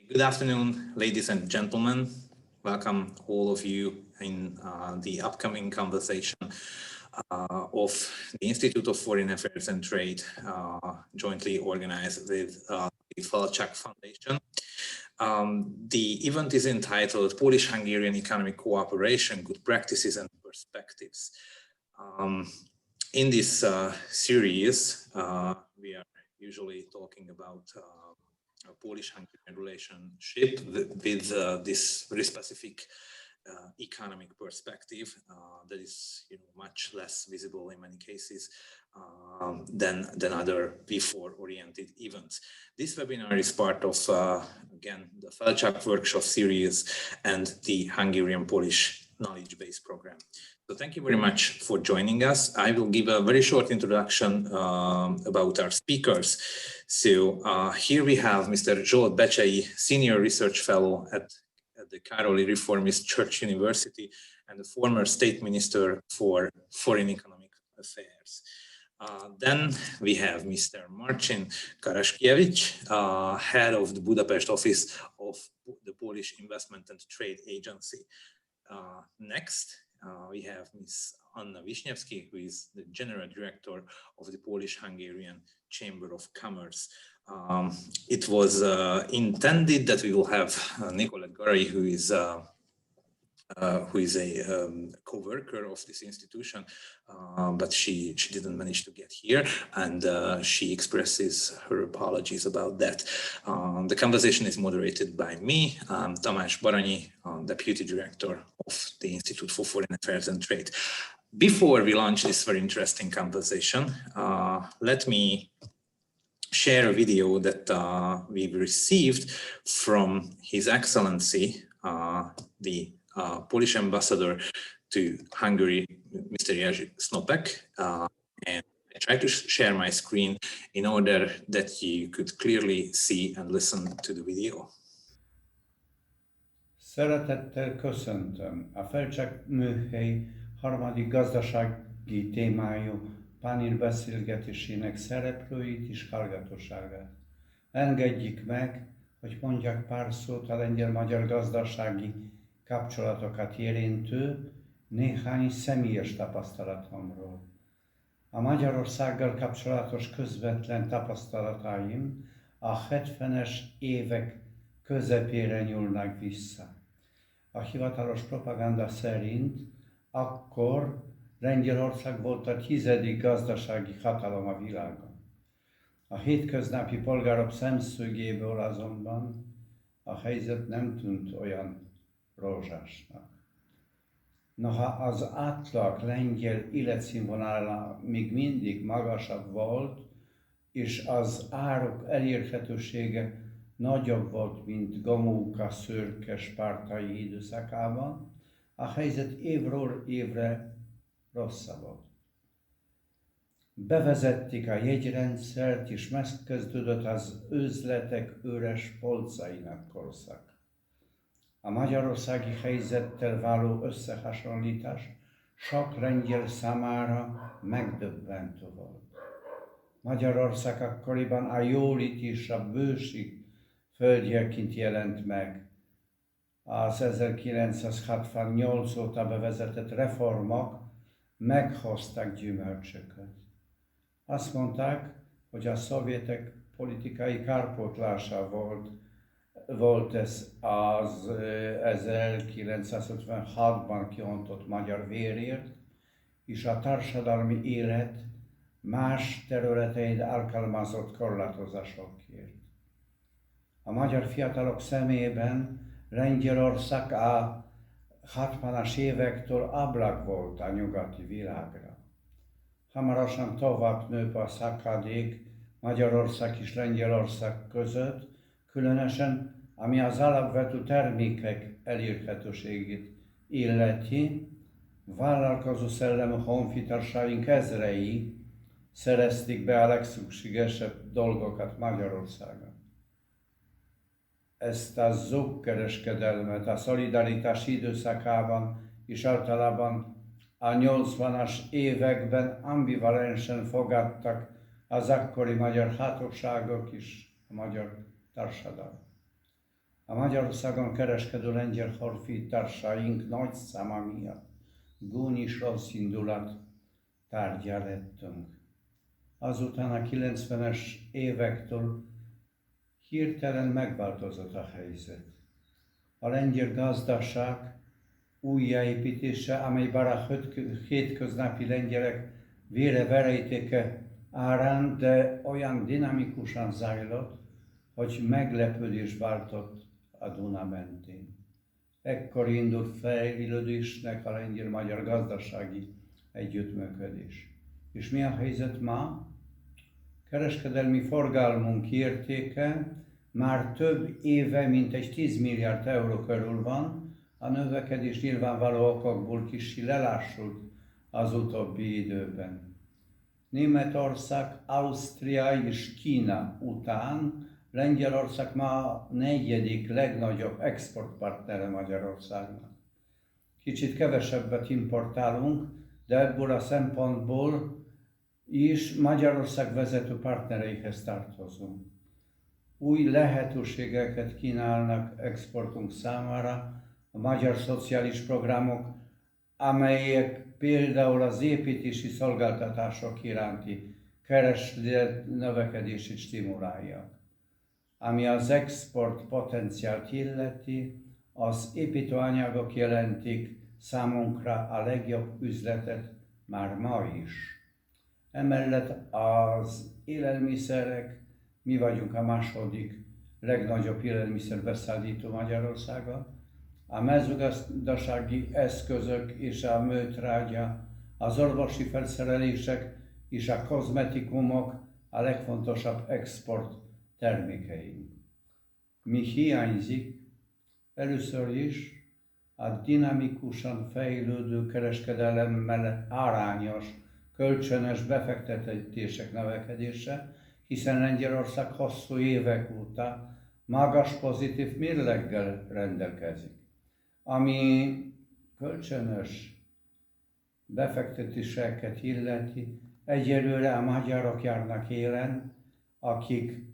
Good afternoon, ladies and gentlemen. Welcome all of you in the upcoming conversation of the Institute of Foreign Affairs and Trade, jointly organized with the Felczak Foundation. The event is entitled Polish-Hungarian Economic Cooperation, Good Practices and Perspectives. In this series, we are usually talking about a Polish-Hungarian relationship with this very specific economic perspective that is much less visible in many cases than other before-oriented events. This webinar is part of, again, the Felczak Workshop series and the Hungarian-Polish knowledge base program. So thank you very much for joining us. I will give a very short introduction about our speakers. So here we have Mr. Zsolt Becsey, Senior Research Fellow at the Károli Reformist University and the former State Minister for Foreign Economic Affairs. Then we have Mr. Marcin Karaskiewicz, head of the Budapest office of the Polish Investment and Trade Agency. Next, we have Ms. Anna Wisniewski, who is the General Director of the Polish-Hungarian Chamber of Commerce. It was intended that we will have Nikolett Garai, who is a co-worker of this institution, but she didn't manage to get here, and she expresses her apologies about that. The conversation is moderated by me, Tamás Baranyi, Deputy Director of the Institute for Foreign Affairs and Trade. Before we launch this very interesting conversation, let me share a video that we've received from His Excellency, the Polish ambassador to Hungary, Mr. Jerzy Snopek, and I try to share my screen in order that you could clearly see and listen to the video. Szeretettel köszöntöm a Felczak műhely harmadik gazdasági témájú panelbeszélgetésének szereplőit és hallgatóságát. Engedjék meg, hogy mondjak pár szót a lengyel-magyar gazdasági kapcsolatokat érintő néhány személyes tapasztalatomról. A Magyarországgal kapcsolatos közvetlen tapasztalataim a 70-es évek közepére nyúlnak vissza. A hivatalos propaganda szerint akkor Lengyelország volt a 10. gazdasági hatalom a világon. A hétköznapi polgárok szemszögéből azonban a helyzet nem tűnt olyan rózsásnak. Noha az átlag lengyel életszínvonala még mindig magasabb volt, és az áruk elérhetősége nagyobb volt, mint Gomulka szürke spártai időszakában, a helyzet évről évre rosszabbodott. Bevezették a jegyrendszert, és megkezdődött az üzletek üres polcainak korszak. A magyarországi helyzettel való összehasonlítás sok lengyel számára megdöbbentő volt. Magyarország akkoriban a jólét és a bőség földjeként jelent meg. Az 1968 óta bevezetett reformok meghoztak gyümölcsöket. Azt mondták, hogy a szovjetek politikai kárpótlása volt ez az 1956-ban kiontott magyar vérért, és a társadalmi élet más területein alkalmazott korlátozásokért. A magyar fiatalok szemében Lengyelország a 60-as évektől ablak volt a nyugati világra. Hamarosan tovább nő a szakadék Magyarország és Lengyelország között, különösen ami az alapvető termékek elérhetőségét illeti, vállalkozó szellemű honfitársaink ezrei szerezték be a legszükségesebb dolgokat Magyarországon. Ezt a zugkereskedelmet a szolidaritás időszakában és általában a 80-as években ambivalensen fogadtak az akkori magyar hatóságok és a magyar társadalom. A Magyarországon kereskedő lengyel honfitársaink nagy száma miatt gúny és rossz indulat tárgyá lettünk. Azután a 90-es évektől hirtelen megváltozott a helyzet. A lengyel gazdaság újjáépítése, amely bár a hétköznapi lengyelek vére-verejtéke árán, de olyan dinamikusan zajlott, hogy meglepődés váltott a Duna mentén. Ekkor indult fejlődésnek a lengyel-magyar gazdasági együttműködés. És mi a helyzet ma? Kereskedelmi forgalmunk értéke már több éve mintegy 10 milliárd euró körül van, a növekedés nyilvánvaló okokból kicsi lelassult az utóbbi időben. Németország, Ausztria és Kína után Lengyelország ma a 4. legnagyobb exportpartnere Magyarországnak. Kicsit kevesebbet importálunk, de ebből a szempontból is Magyarország vezető partnereihez tartozunk. Új lehetőségeket kínálnak exportunk számára a magyar szociális programok, amelyek például az építési szolgáltatások iránti kereslet növekedését stimulálják. Ami az export potenciált illeti, az építőanyagok jelentik számunkra a legjobb üzletet már ma is. Emellett az élelmiszerek, mi vagyunk a második legnagyobb élelmiszerbeszállító Magyarországon, a mezőgazdasági eszközök és a műtrágya, az orvosi felszerelések és a kozmetikumok a legfontosabb export termékeink. Mi hiányzik? Először is a dinamikusan fejlődő kereskedelemmel arányos, kölcsönös befektetések növekedése, hiszen Lengyelország hosszú évek óta magas pozitív mérleggel rendelkezik. Ami kölcsönös befektetéseket illeti, egyelőre a magyarok járnak élen, akik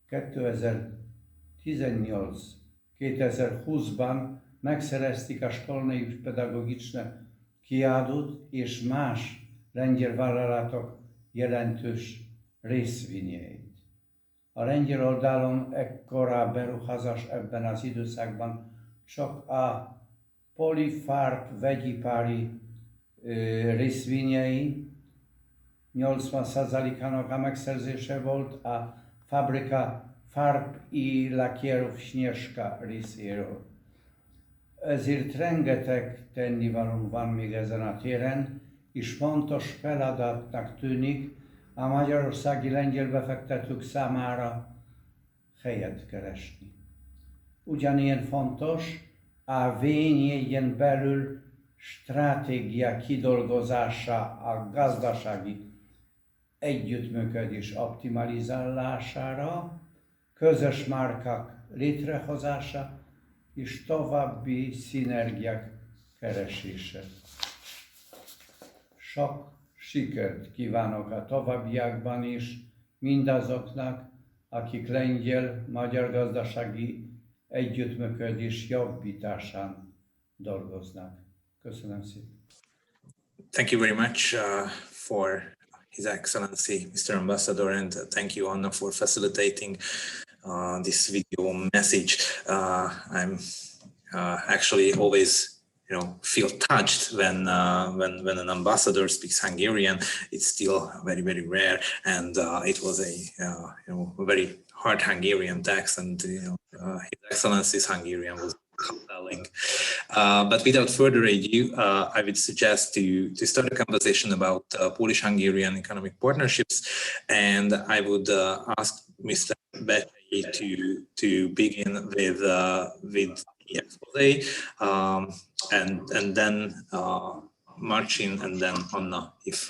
2018-2020-ban megszerezték a Szkolnej Pedagogiczne kiadót és más lengyel vállalatok jelentős részvényeit. A lengyel oldalon ekkora beruházás ebben az időszakban csak a Polifarb vegyipari részvényei 80%-ának a megszerzése volt, a fabrika Farb i Lakierów Śnieżka részéről. Ezért rengeteg tennivalónk van még ezen a téren, és fontos feladatnak tűnik a magyarországi lengyel befektetők számára helyet keresni. Ugyanilyen fontos a vényjegyen belül stratégia kidolgozása, a gazdasági együttműködés optimalizálására, közös márkák létrehozása és további szinergiák keresése. Sok sikert kívánok a továbbiakban is mindazoknak, akik lengyel-magyar gazdasági együttműködés jobbításán dolgoznak. Köszönöm szépen. Thank you very much for His Excellency, Mr. Ambassador, and thank you, Anna, for facilitating this video message. I'm actually always, feel touched when an ambassador speaks Hungarian. It's still very, very rare, and it was a very hard Hungarian text, and His Excellency's Hungarian was compelling. But without further ado, I would suggest to start a conversation about Polish-Hungarian economic partnerships, and I would ask Mr. Becsey to begin with the expose, and then Marcin, and then Anna, if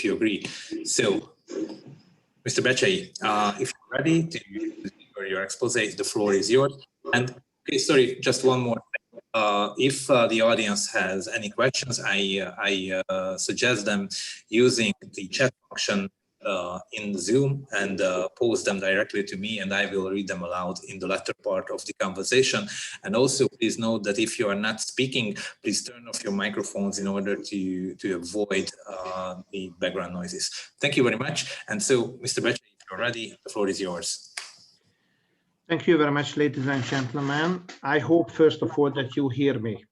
you agree. So, Mr. Becsey, if you're ready to deliver your expose, the floor is yours. And okay, sorry, just one more thing. If the audience has any questions, I suggest them using the chat function in Zoom and post them directly to me, and I will read them aloud in the latter part of the conversation. And also, please note that if you are not speaking, please turn off your microphones in order to avoid the background noises. Thank you very much. And so, Mr. Becsey, if you're ready, the floor is yours. Thank you very much, ladies and gentlemen. I hope, first of all, that you hear me.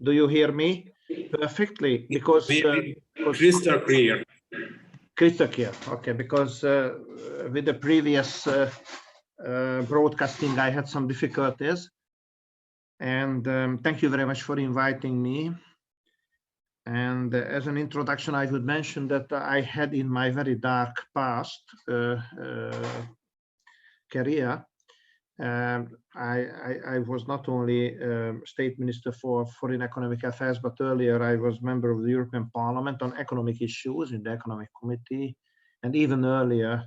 Do you hear me perfectly? Because crystal clear. Crystal clear. Okay, because with the previous broadcasting, I had some difficulties. And thank you very much for inviting me. And as an introduction, I would mention that I had in my very dark past career, I was not only State Minister for Foreign Economic Affairs, but earlier I was member of the European Parliament on economic issues in the Economic Committee. And even earlier,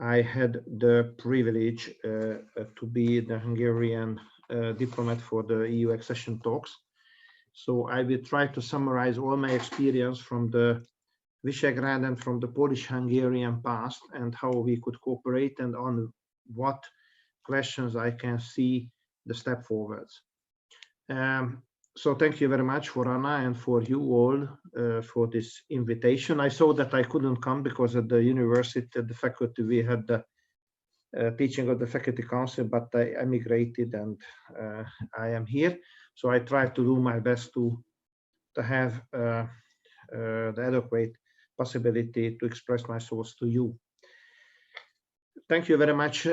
I had the privilege to be the Hungarian diplomat for the EU accession talks. So I will try to summarize all my experience from the Visegrad and from the Polish-Hungarian past and how we could cooperate and on what questions I can see the step forwards. So thank you very much for Anna and for you all for this invitation. I saw that I couldn't come because at the university, at the faculty, we had the teaching of the faculty council, but I emigrated and I am here. So I try to do my best to have the adequate possibility to express my thoughts to you. Thank you very much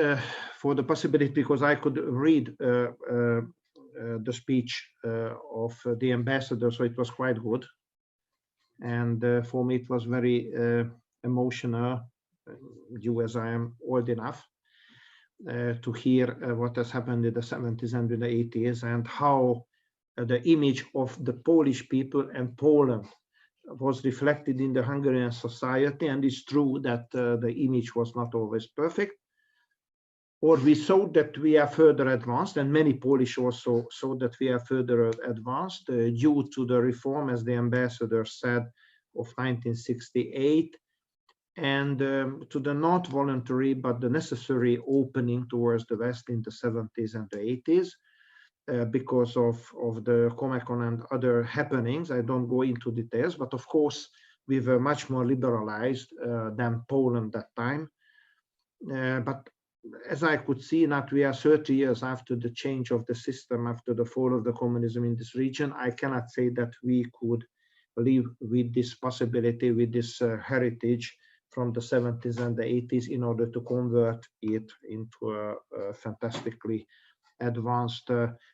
for the possibility, because I could read the speech of the ambassador, so it was quite good. And for me, it was very emotional, due as I am old enough, to hear what has happened in the 70s and in the 80s and how the image of the Polish people and Poland was reflected in the Hungarian society. And it's true that the image was not always perfect, or we saw that we are further advanced, and many Polish also saw that we are further advanced due to the reform, as the ambassador said, of 1968, and to the not voluntary but the necessary opening towards the West in the 70s and the 80s. Because of the Comecon and other happenings. I don't go into details, but of course, we were much more liberalized than Poland that time. But as I could see, now we are 30 years after the change of the system, after the fall of the communism in this region. I cannot say that we could live with this possibility, with this heritage from the 70s and the 80s in order to convert it into a fantastically advanced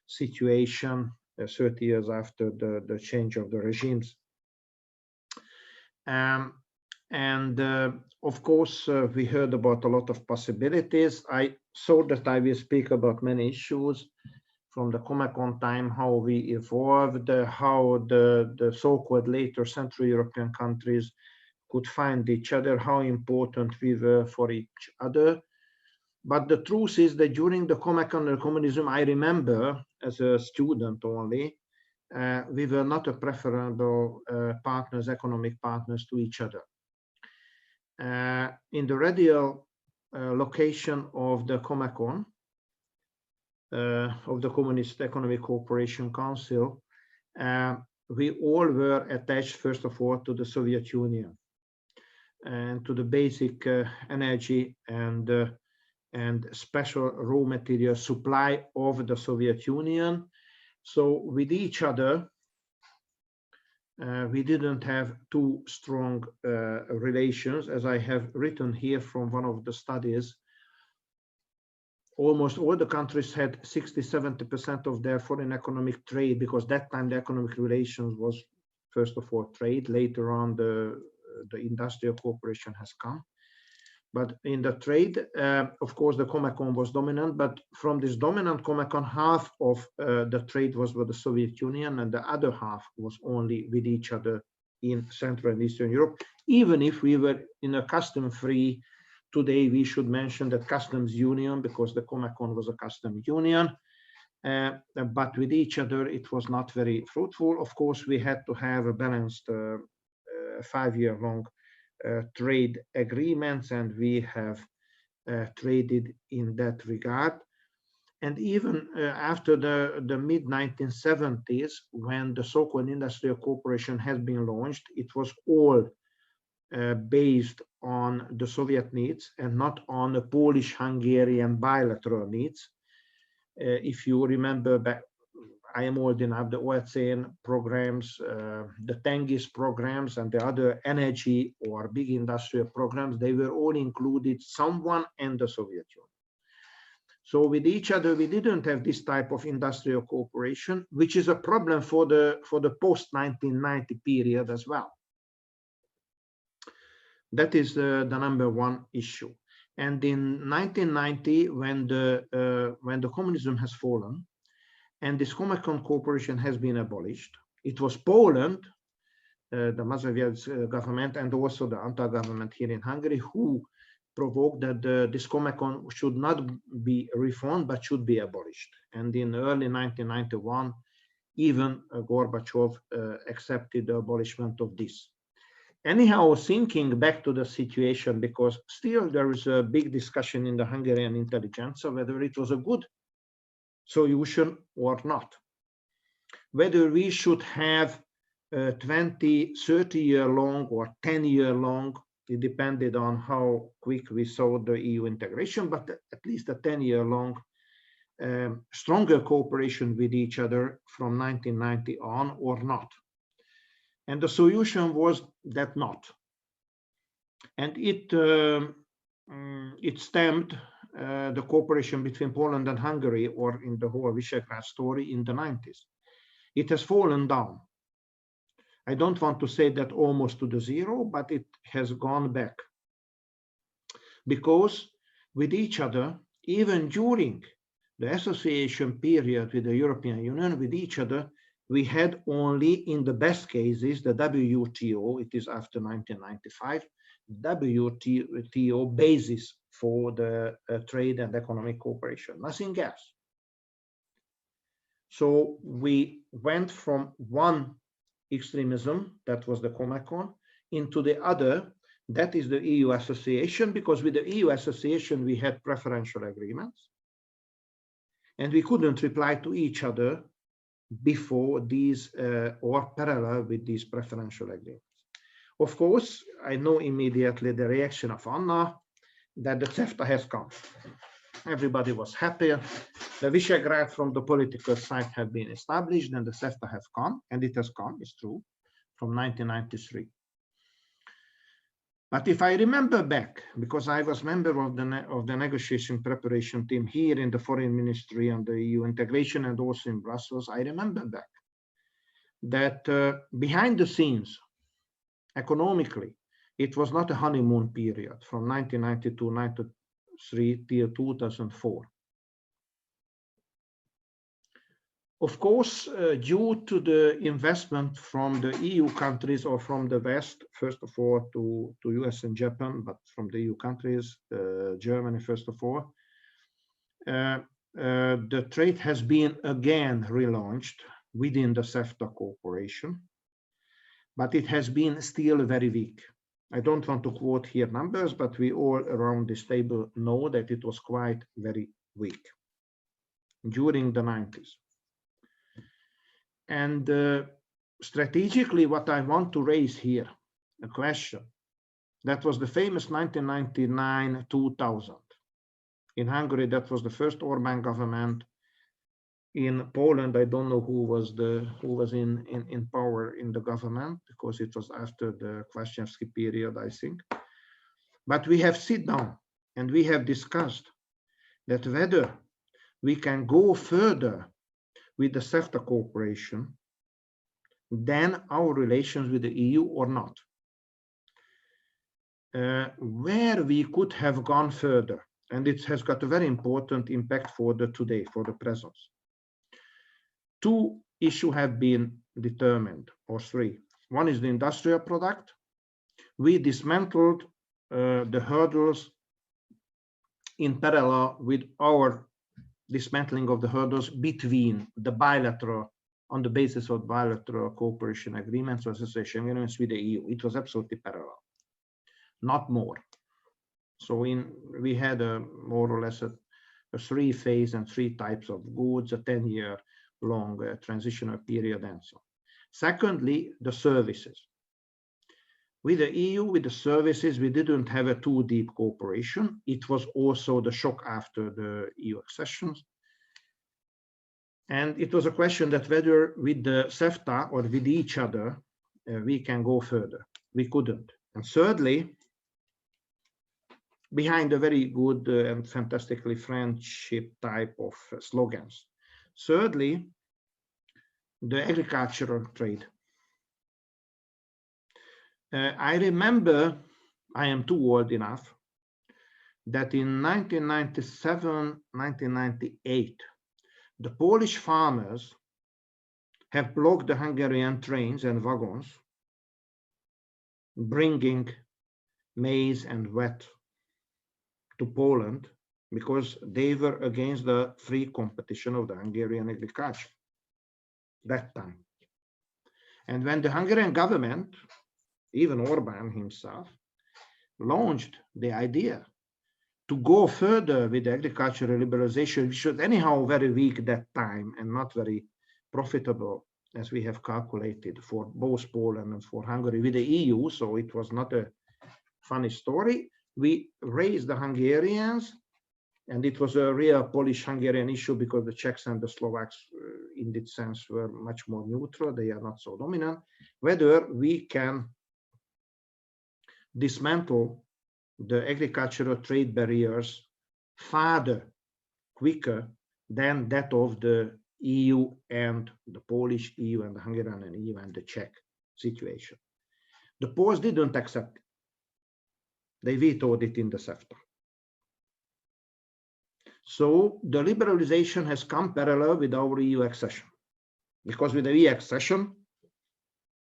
situation 30 years after the change of the regimes. Of course, we heard about a lot of possibilities. I thought that I will speak about many issues from the Comecon time, how we evolved, how the so-called later Central European countries could find each other, how important we were for each other. But the truth is that during the Comecon and communism, I remember as a student only, we were not a preferable partners, economic partners to each other. In the radial location of the Comecon, of the Communist Economic Cooperation Council, we all were attached, first of all, to the Soviet Union and to the basic energy and special raw material supply of the Soviet Union. So with each other, we didn't have too strong relations. As I have written here from one of the studies, almost all the countries had 60–70% of their foreign economic trade, because that time the economic relations was first of all trade. Later on, the industrial cooperation has come. But in the trade, of course, the Comecon was dominant. But from this dominant Comecon, half of the trade was with the Soviet Union, and the other half was only with each other in Central and Eastern Europe. Even if we were in a custom-free, today we should mention the customs union, because the Comecon was a custom union. But with each other, it was not very fruitful. Of course, we had to have a balanced 5-year-long trade agreements, and we have traded in that regard. And even after the mid-1970s, when the so-called industrial cooperation has been launched, it was all based on the Soviet needs and not on the Polish-Hungarian bilateral needs. If you remember back, I am old enough, the OECN programs, the Tengiz programs, and the other energy or big industrial programs, they were all included, someone in the Soviet Union. So with each other, we didn't have this type of industrial cooperation, which is a problem for the post-1990 period as well. That is the number one issue. And in 1990, when the communism has fallen, and this Comecon cooperation has been abolished, it was Poland, the Mazowieck's government, and also the anti-government here in Hungary, who provoked that this Comecon should not be reformed, but should be abolished. And in early 1991, even Gorbachev accepted the abolishment of this. Anyhow, thinking back to the situation, because still there is a big discussion in the Hungarian intelligentsia whether it was a good solution or not, whether we should have 20, 30-year long or 10-year long, it depended on how quick we saw the EU integration, but at least a 10-year long stronger cooperation with each other from 1990 on or not. And the solution was that not. And it stemmed the cooperation between Poland and Hungary, or in the whole Visegrad story, in the 90s. It has fallen down. I don't want to say that almost to the zero, but it has gone back. Because with each other, even during the association period with the European Union, with each other, we had only, in the best cases, the WTO, it is after 1995, WTO basis for the trade and economic cooperation, nothing else. So we went from one extremism, that was the Comecon, into the other, that is the EU association, because with the EU association we had preferential agreements, and we couldn't reply to each other before these or parallel with these preferential agreements. Of course, I know immediately the reaction of Anna that the CEFTA has come. Everybody was happy. The Visegrad from the political side had been established, and the CEFTA has come, and it has come, it's true, from 1993. But if I remember back, because I was member of the negotiation preparation team here in the Foreign Ministry on the EU integration and also in Brussels, I remember back that behind the scenes, economically, it was not a honeymoon period from 1992-93 till 2004. Of course, due to the investment from the EU countries or from the West, first of all to US and Japan, but from the EU countries, Germany first of all, the trade has been again relaunched within the CEFTA cooperation, but it has been still very weak. I don't want to quote here numbers, but we all around this table know that it was quite very weak during the 90s. And strategically, what I want to raise here, a question, that was the famous 1999-2000. In Hungary, that was the first Orbán government. In Poland, I don't know who was in power in the government, because it was after the Kwaśniewski period, I think. But we have sit down and we have discussed that whether we can go further with the CEFTA cooperation than our relations with the EU or not. Where we could have gone further, and it has got a very important impact for the today, for the present. Two issues have been determined, or three. One is the industrial product. We dismantled the hurdles in parallel with our dismantling of the hurdles between the bilateral, on the basis of bilateral cooperation agreements or association agreements with the EU. It was absolutely parallel. not more. So we had more or less a 3-phase and 3 types of goods, a 10-year long transitional period and so on. Secondly, the services. With the EU, with the services, we didn't have a too deep cooperation. It was also the shock after the EU accessions. And it was a question that whether with the CEFTA or with each other, we can go further. We couldn't. And thirdly, behind a very good and fantastically friendship type of slogans. Thirdly, the agricultural trade. I remember, I am too old enough, that in 1997, 1998, the Polish farmers have blocked the Hungarian trains and wagons, bringing maize and wheat to Poland because they were against the free competition of the Hungarian agriculture that time. And when the Hungarian government, even Orbán himself, launched the idea to go further with agricultural liberalization, which was anyhow very weak that time and not very profitable, as we have calculated, for both Poland and for Hungary with the EU, so it was not a funny story. We raised the Hungarians, and it was a real Polish-Hungarian issue because the Czechs and the Slovaks, in this sense, were much more neutral. They are not so dominant. Whether we can dismantle the agricultural trade barriers farther, quicker than that of the EU and the Polish EU and the Hungarian and EU and the Czech situation. The Poles didn't accept it. They vetoed it in the CEFTA. So the liberalization has come parallel with our EU accession, because with the EU accession,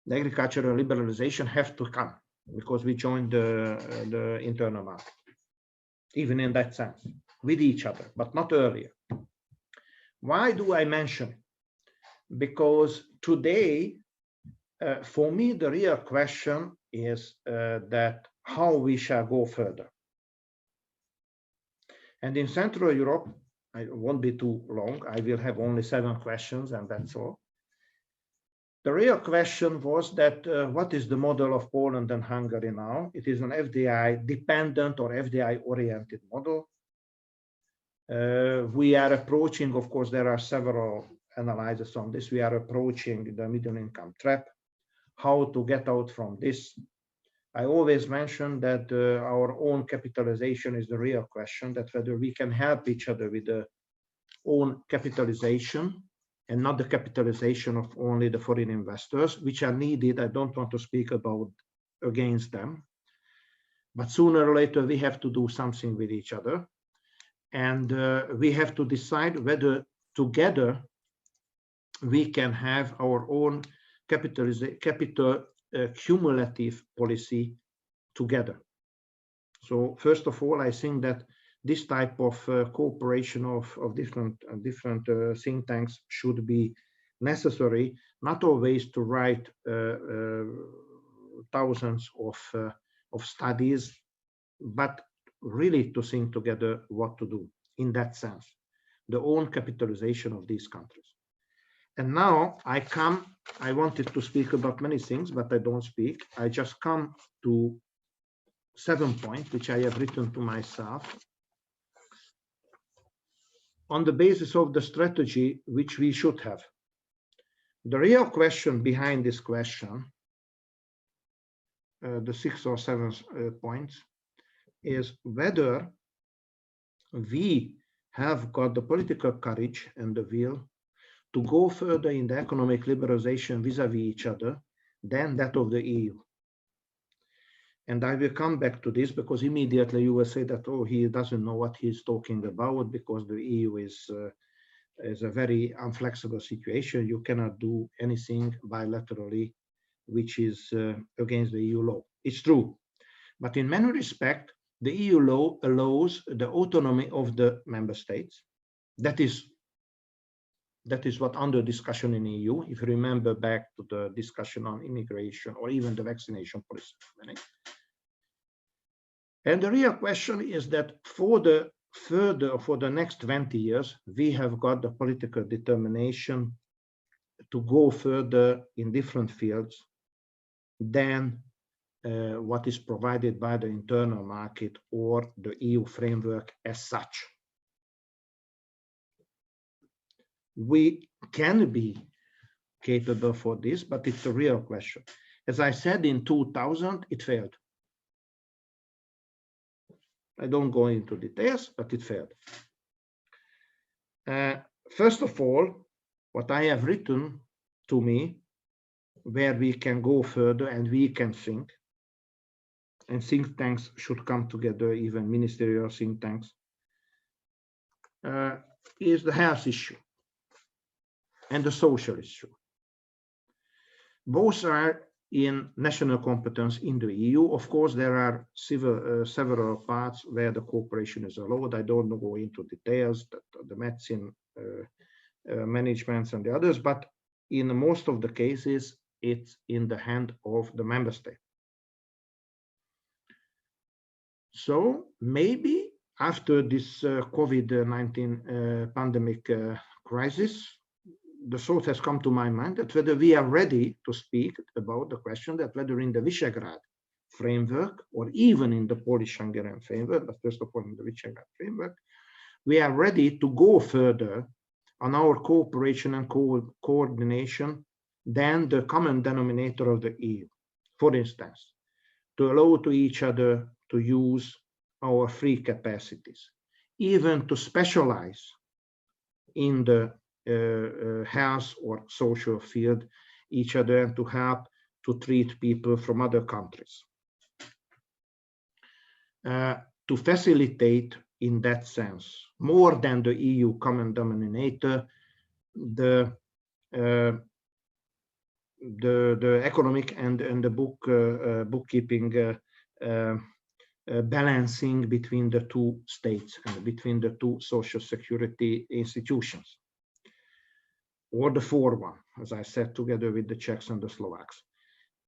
the agricultural liberalization has to come because we joined the internal market, even in that sense, with each other, but not earlier. Why do I mention it? Because today, for me, the real question is that how we shall go further. And in Central Europe, I won't be too long, I will have only 7 questions and that's all. The real question was that what is the model of Poland and Hungary now? It is an FDI dependent or FDI oriented model. We are approaching, of course, there are several analyses on this. We are approaching the middle income trap, how to get out from this. I always mention that our own capitalization is the real question, that whether we can help each other with the own capitalization and not the capitalization of only the foreign investors, which are needed. I don't want to speak about against them, but sooner or later we have to do something with each other. And we have to decide whether together we can have our own capital cumulative policy together. So first of all, I think that this type of cooperation of different think tanks should be necessary, not always to write thousands of studies, but really to think together what to do in that sense, the own capitalization of these countries. And now I wanted to speak about many things, but I don't speak. I just come to 7 points, which I have written to myself, on the basis of the strategy which we should have. The real question behind this question, the 6 or 7 points, is whether we have got the political courage and the will to go further in the economic liberalization vis-à-vis each other than that of the EU. And I will come back to this because immediately you will say that, oh, he doesn't know what he's talking about because the EU is a very inflexible situation. You cannot do anything bilaterally which is against the EU law. It's true. But in many respects, the EU law allows the autonomy of the member states. That is what under discussion in EU, if you remember back to the discussion on immigration or even the vaccination policy. And the real question is that for the next 20 years, we have got the political determination to go further in different fields than what is provided by the internal market or the EU framework as such. We can be capable for this, but it's a real question. As I said, in 2000, it failed. I don't go into details, but it failed. First of all, what I have written to me, where we can go further and we can think, and think tanks should come together, even ministerial think tanks, is the health issue and the social issue. Both are in national competence in the EU. Of course, there are several parts where the cooperation is allowed. I don't go into details, the medicine managements and the others, but in most of the cases, it's in the hand of the member state. So maybe after this COVID-19 pandemic crisis, the thought has come to my mind that whether we are ready to speak about the question that whether in the Visegrad framework or even in the Polish-Hungarian framework, but first of all in the Visegrad framework, we are ready to go further on our cooperation and coordination than the common denominator of the EU. For instance, to allow to each other to use our free capacities, even to specialize in the health or social field each other and to help to treat people from other countries. To facilitate in that sense, more than the EU common denominator, the economic and the bookkeeping balancing between the two states and between the two social security institutions, or the fourth one, as I said, together with the Czechs and the Slovaks.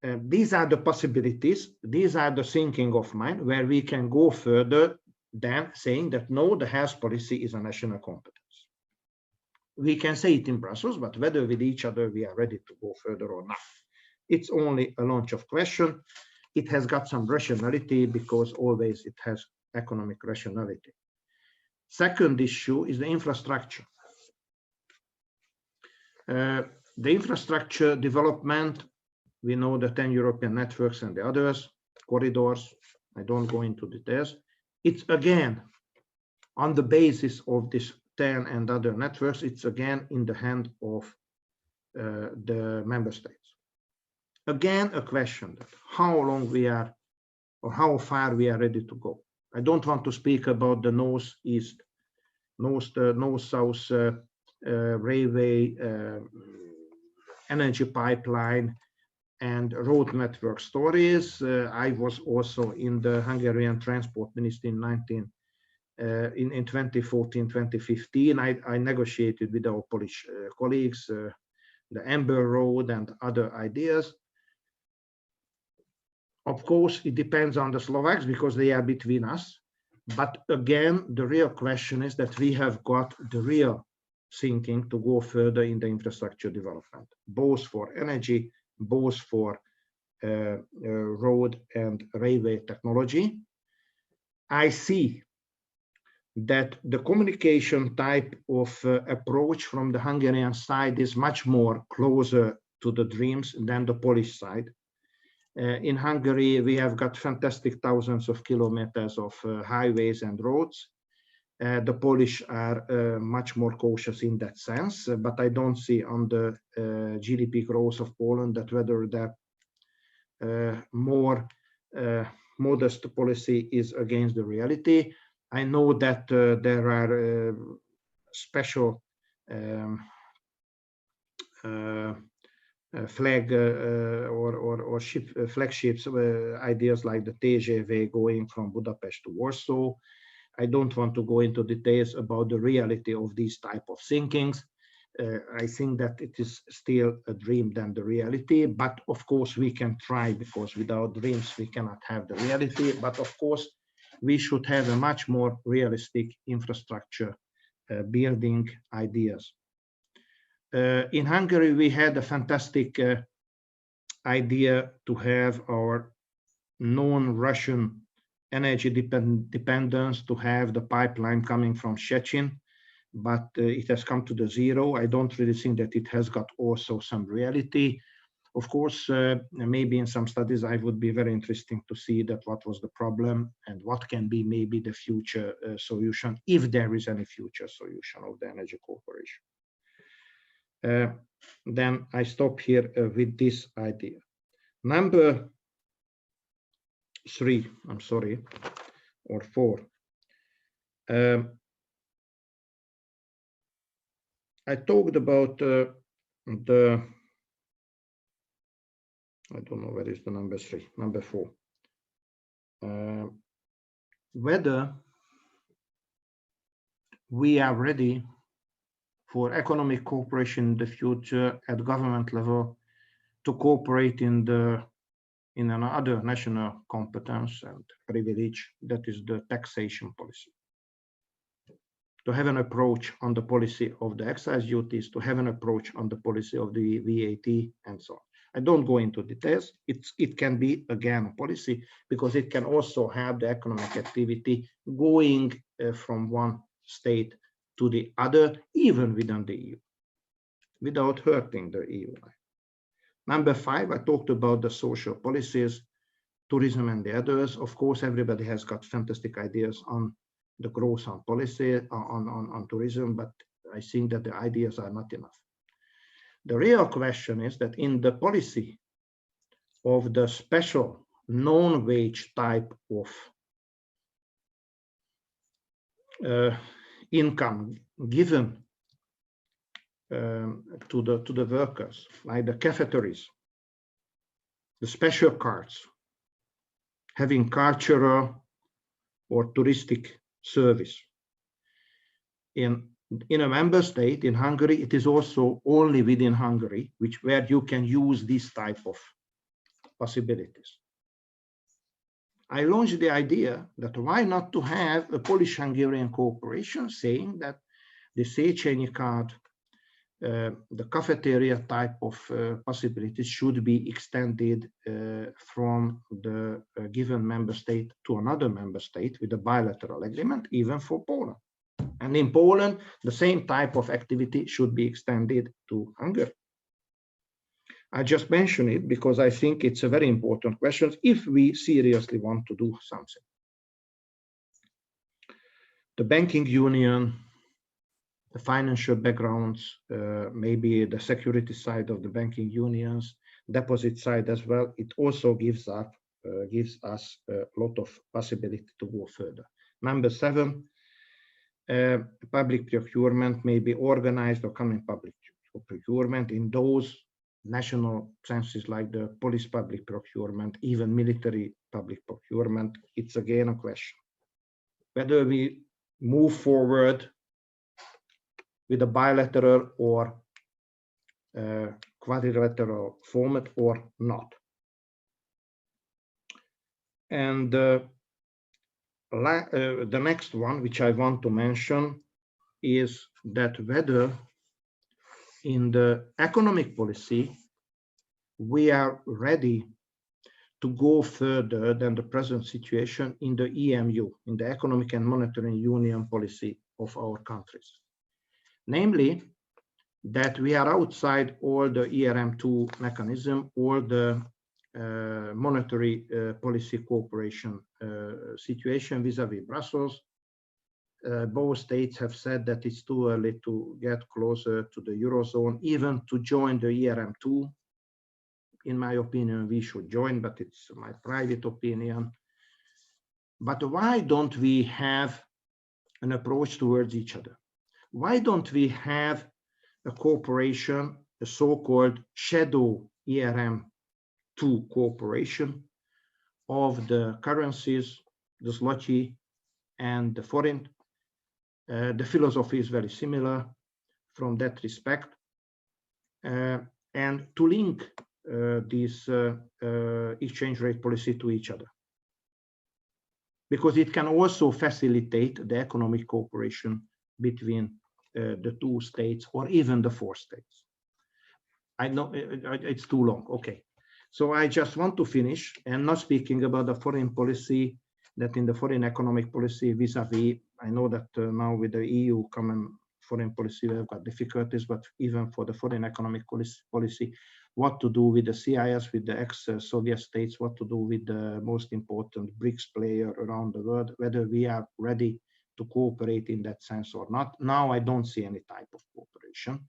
These are the possibilities. These are the thinking of mine where we can go further than saying that no, the health policy is a national competence. We can say it in Brussels, but whether with each other we are ready to go further or not, it's only a launch of question. It has got some rationality because always it has economic rationality. Second issue is the infrastructure. The infrastructure development, we know the 10 European networks and the others, corridors, I don't go into details. It's again, on the basis of this 10 and other networks, it's again in the hand of the member states. Again, a question that how long we are or how far we are ready to go. I don't want to speak about the northeast, north-south railway, energy pipeline, and road network stories. I was also in the Hungarian transport ministry in 2014, 2015. I negotiated with our Polish colleagues the Amber Road and other ideas. Of course, it depends on the Slovaks because they are between us. But again, the real question is that we have got the real thinking to go further in the infrastructure development, both for energy, both for road and railway technology. I see that the communication type of approach from the Hungarian side is much more closer to the dreams than the Polish side. In Hungary, we have got fantastic thousands of kilometers of highways and roads. The Polish are much more cautious in that sense, but I don't see on the GDP growth of Poland that whether the more modest policy is against the reality. I know that there are special flagships ideas like the TGV going from Budapest to Warsaw. I don't want to go into details about the reality of these type of thinkings. I think that it is still a dream than the reality, but of course we can try because without dreams we cannot have the reality. But of course we should have a much more realistic infrastructure building ideas. In Hungary, we had a fantastic idea to have our non-Russian energy dependence, to have the pipeline coming from Szczecin, but it has come to the zero. I don't really think that it has got also some reality. Of course, maybe in some studies, I would be very interesting to see that what was the problem and what can be maybe the future solution, if there is any future solution of the energy cooperation. Then I stop here with this idea. Number 3, I'm sorry, or 4. I talked about I don't know where is the number 3, number 4. Whether we are ready for economic cooperation in the future at government level to cooperate in another national competence and privilege, that is the taxation policy. To have an approach on the policy of the excise duties, to have an approach on the policy of the VAT, and so on. I don't go into details. It can be, again, a policy, because it can also have the economic activity going from one state to the other, even within the EU, without hurting the EU. Number 5, I talked about the social policies, tourism and the others. Of course, everybody has got fantastic ideas on the growth on policy, on tourism, but I think that the ideas are not enough. The real question is that in the policy of the special non-wage type of income given to the workers, like the cafeterias, the special cards, having cultural or touristic service. In a member state, in Hungary, it is also only within Hungary, where you can use this type of possibilities. I launched the idea that why not to have a Polish-Hungarian cooperation, saying that the Széchenyi card, the cafeteria type of possibilities should be extended from the given member state to another member state with a bilateral agreement, even for Poland. And in Poland, the same type of activity should be extended to Hungary. I just mention it because I think it's a very important question if we seriously want to do something. The banking union, the financial backgrounds, maybe the security side of the banking unions, deposit side as well, it also gives us a lot of possibility to go further. Number 7, public procurement may be organized or coming public procurement in those national senses like the police public procurement, even military public procurement. It's again a question whether we move forward with a bilateral or quadrilateral format or not. And the next one, which I want to mention, is that whether in the economic policy we are ready to go further than the present situation in the EMU, in the Economic and Monetary Union policy of our countries. Namely, that we are outside all the ERM2 mechanism or the monetary policy cooperation situation vis-à-vis Brussels. Both states have said that it's too early to get closer to the Eurozone, even to join the ERM2. In my opinion, we should join, but it's my private opinion. But why don't we have an approach towards each other? Why don't we have a cooperation, a so-called shadow ERM2 cooperation of the currencies, the zloty and the forint? The philosophy is very similar from that respect. And to link this exchange rate policy to each other. because it can also facilitate the economic cooperation between the two states or even the four states. I know it's too long. Okay. So I just want to finish and not speaking about the foreign policy, that in the foreign economic policy vis-a-vis, I know that now with the EU common foreign policy, we have got difficulties, but even for the foreign economic policy, what to do with the CIS, with the ex-Soviet states, what to do with the most important BRICS player around the world, whether we are ready to cooperate in that sense or not. Now I don't see any type of cooperation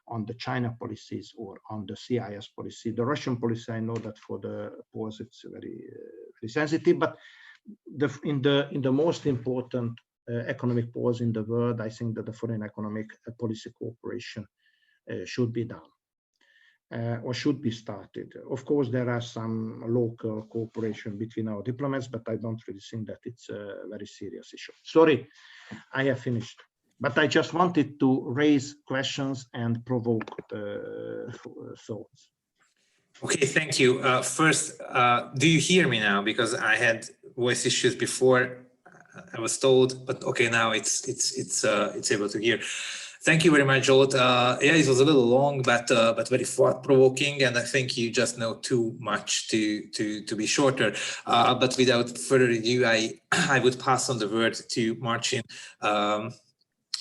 on the China policies or on the CIS policy. The Russian policy, I know that for the Poles it's very, very sensitive, but in the most important economic pause in the world, I think that the foreign economic policy cooperation should be done or should be started. Of course, there are some local cooperation between our diplomats, but I don't really think that it's a very serious issue. Sorry, I have finished. But I just wanted to raise questions and provoke thoughts. Okay, thank you. First, do you hear me now? Because I had voice issues before. I was told, but okay, now it's able to hear. Thank you very much, Zsolt. Yeah, it was a little long, but very thought-provoking, and I think you just know too much to be shorter. But without further ado, I would pass on the word to Marcin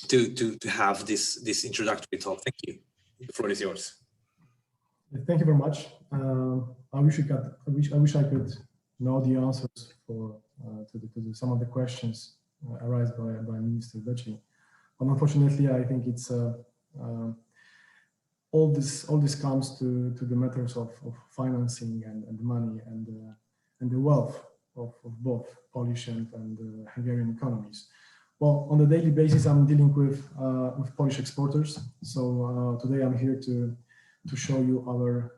to have this introductory talk. Thank you. The floor is yours. Thank you very much. I wish I could know the answers to some of the questions arised by Minister Becsey. But unfortunately, I think it's all this comes to the matters of financing and money and the wealth of both Polish and Hungarian economies. Well, on a daily basis, I'm dealing with Polish exporters. So today I'm here to show you our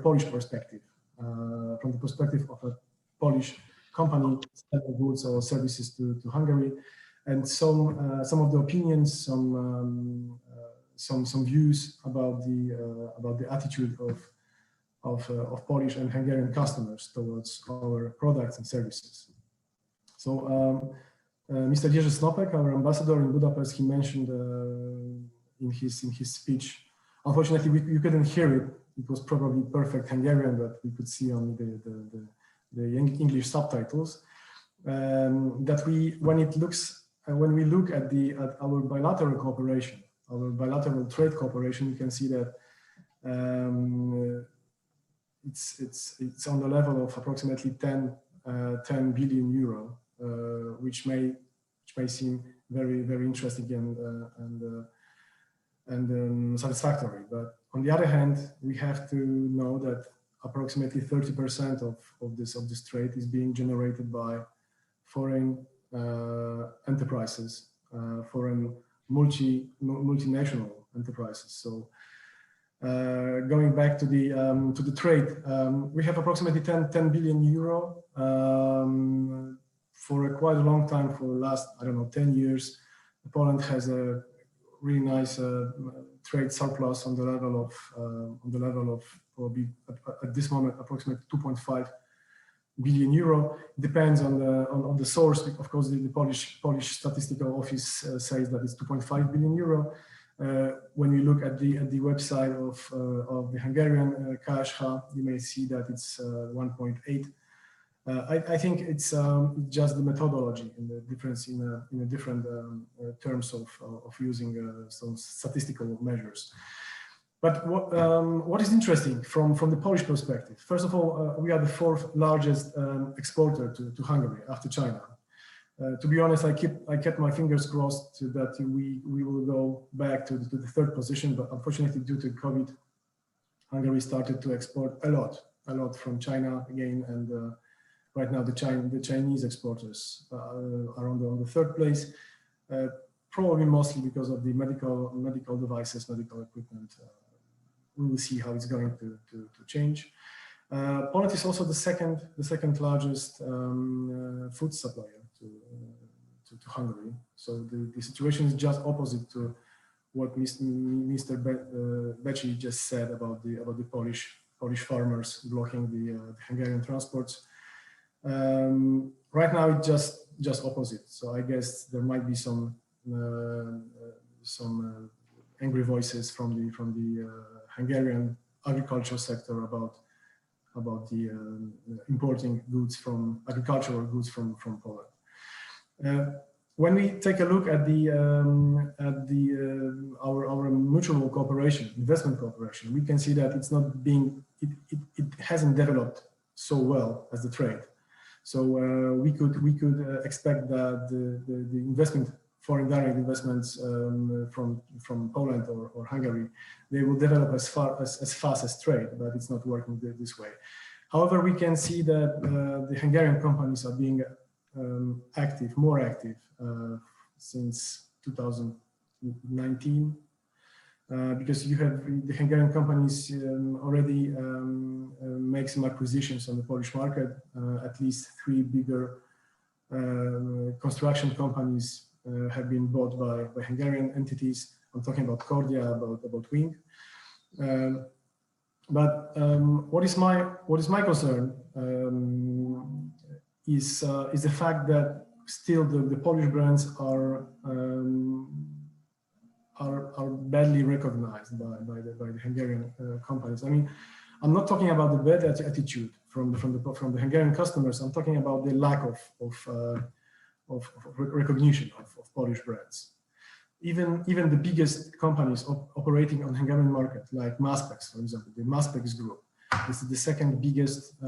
Polish perspective, from the perspective of a Polish company selling goods or services to Hungary, and some of the opinions, some views about the attitude of Polish and Hungarian customers towards our products and services. So Mr. Jerzy Snopek, our ambassador in Budapest, he mentioned in his speech. Unfortunately, you couldn't hear it. It was probably perfect Hungarian, but we could see only the English subtitles. That when we look at our bilateral cooperation, our bilateral trade cooperation, you can see that it's on the level of approximately 10 billion euro, which may seem very, very interesting and satisfactory. But on the other hand, we have to know that approximately 30% of this trade is being generated by foreign enterprises, foreign multinational enterprises. So going back to the trade, we have approximately 10 billion euro for a quite a long time. For the last, I don't know, 10 years, Poland has a really nice trade surplus on the level of probably at this moment approximately 2.5 billion euro. Depends on the source. Of course, the Polish Statistical Office says that it's 2.5 billion euro. When you look at the website of the Hungarian KSH, you may see that it's 1.8. I think it's just the methodology and the difference in a different terms of using some statistical measures. But what is interesting from the Polish perspective? First of all, we are the fourth largest exporter to Hungary after China. To be honest, I kept my fingers crossed that we will go back to the third position, but unfortunately, due to COVID, Hungary started to export a lot from China again, and right now the Chinese exporters are on the third place, probably mostly because of the medical devices, medical equipment. We will see how it's going to change. Poland is also the second largest food supplier to Hungary. So the situation is just opposite to what Mr. Becsey just said about the Polish farmers blocking the Hungarian transports. Right now, it's just opposite. So I guess there might be some angry voices from the Hungarian agricultural sector about the importing goods from agricultural goods from Poland. When we take a look at our mutual cooperation, investment cooperation, we can see that it's not being it hasn't developed so well as the trade. So we could expect that the investment, foreign direct investments from Poland or Hungary, they will develop as fast as trade, but it's not working this way. However, we can see that the Hungarian companies are being more active since 2019, because you have the Hungarian companies already make some acquisitions on the Polish market. At least 3 bigger construction companies have been bought by Hungarian entities. I'm talking about Cordia, about Wing. But what is my concern is the fact that still the Polish brands are badly recognized by the Hungarian companies. I mean, I'm not talking about the bad attitude from the Hungarian customers. I'm talking about the lack of recognition of Polish brands. Even the biggest companies operating on the Hungarian market, like Maspex, for example, the Maspex group. This is the second biggest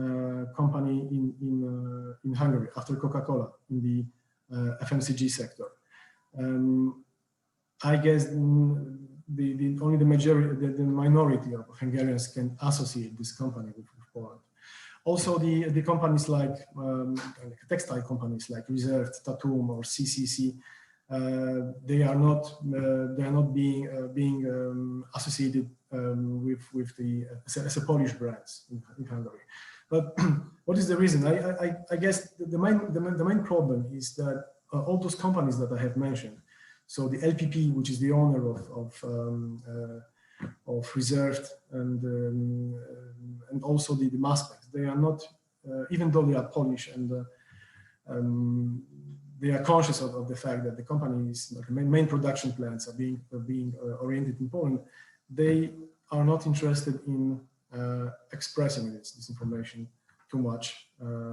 company in Hungary after Coca-Cola in the FMCG sector. I guess only the minority of Hungarians can associate this company with Poland. Also, the companies like textile companies like Reserved, Tatum, or CCC, they are not being associated with the as a Polish brands in Hungary. But what is the reason? I guess the main problem is that all those companies that I have mentioned. So the LPP, which is the owner of Reserved, and also the Maspex, they are not, even though they are Polish and they are conscious of the fact that the company's main production plants are being oriented in Poland. They are not interested in expressing this information too much.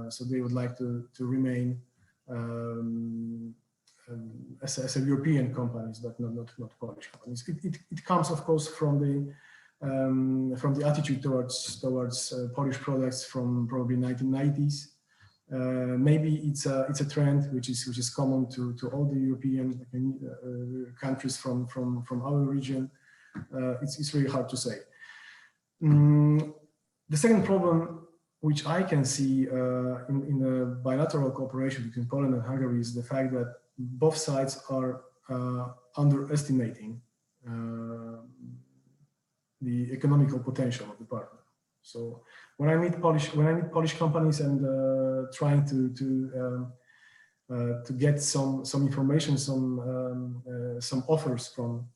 So they would like to remain as a European companies, but not Polish companies. It comes, of course, from the attitude towards Polish products from probably 1990s. Maybe it's a trend which is common to all the European countries from our region. It's really hard to say. The second problem, which I can see in the bilateral cooperation between Poland and Hungary, is the fact that both sides are underestimating the economical potential of the partner. So when I meet Polish companies and trying to get some information, some offers from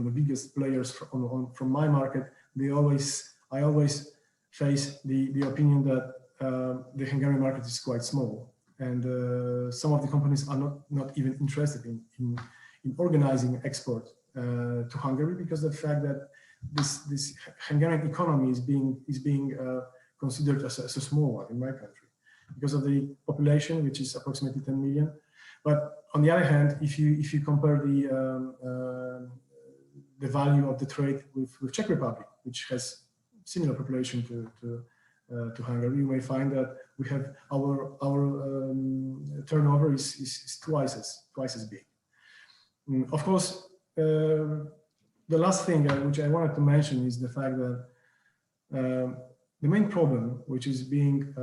the biggest players from my market, I always face the opinion that the Hungarian market is quite small, and some of the companies are not even interested in organizing export to Hungary, because of the fact that this Hungarian economy is being considered as a small one in my country because of the population, which is approximately 10 million. But on the other hand, if you compare the value of the trade with Czech Republic, which has similar population to Hungary, you may find that we have our turnover is twice as big. Of course, the last thing which I wanted to mention is the fact that the main problem, which is being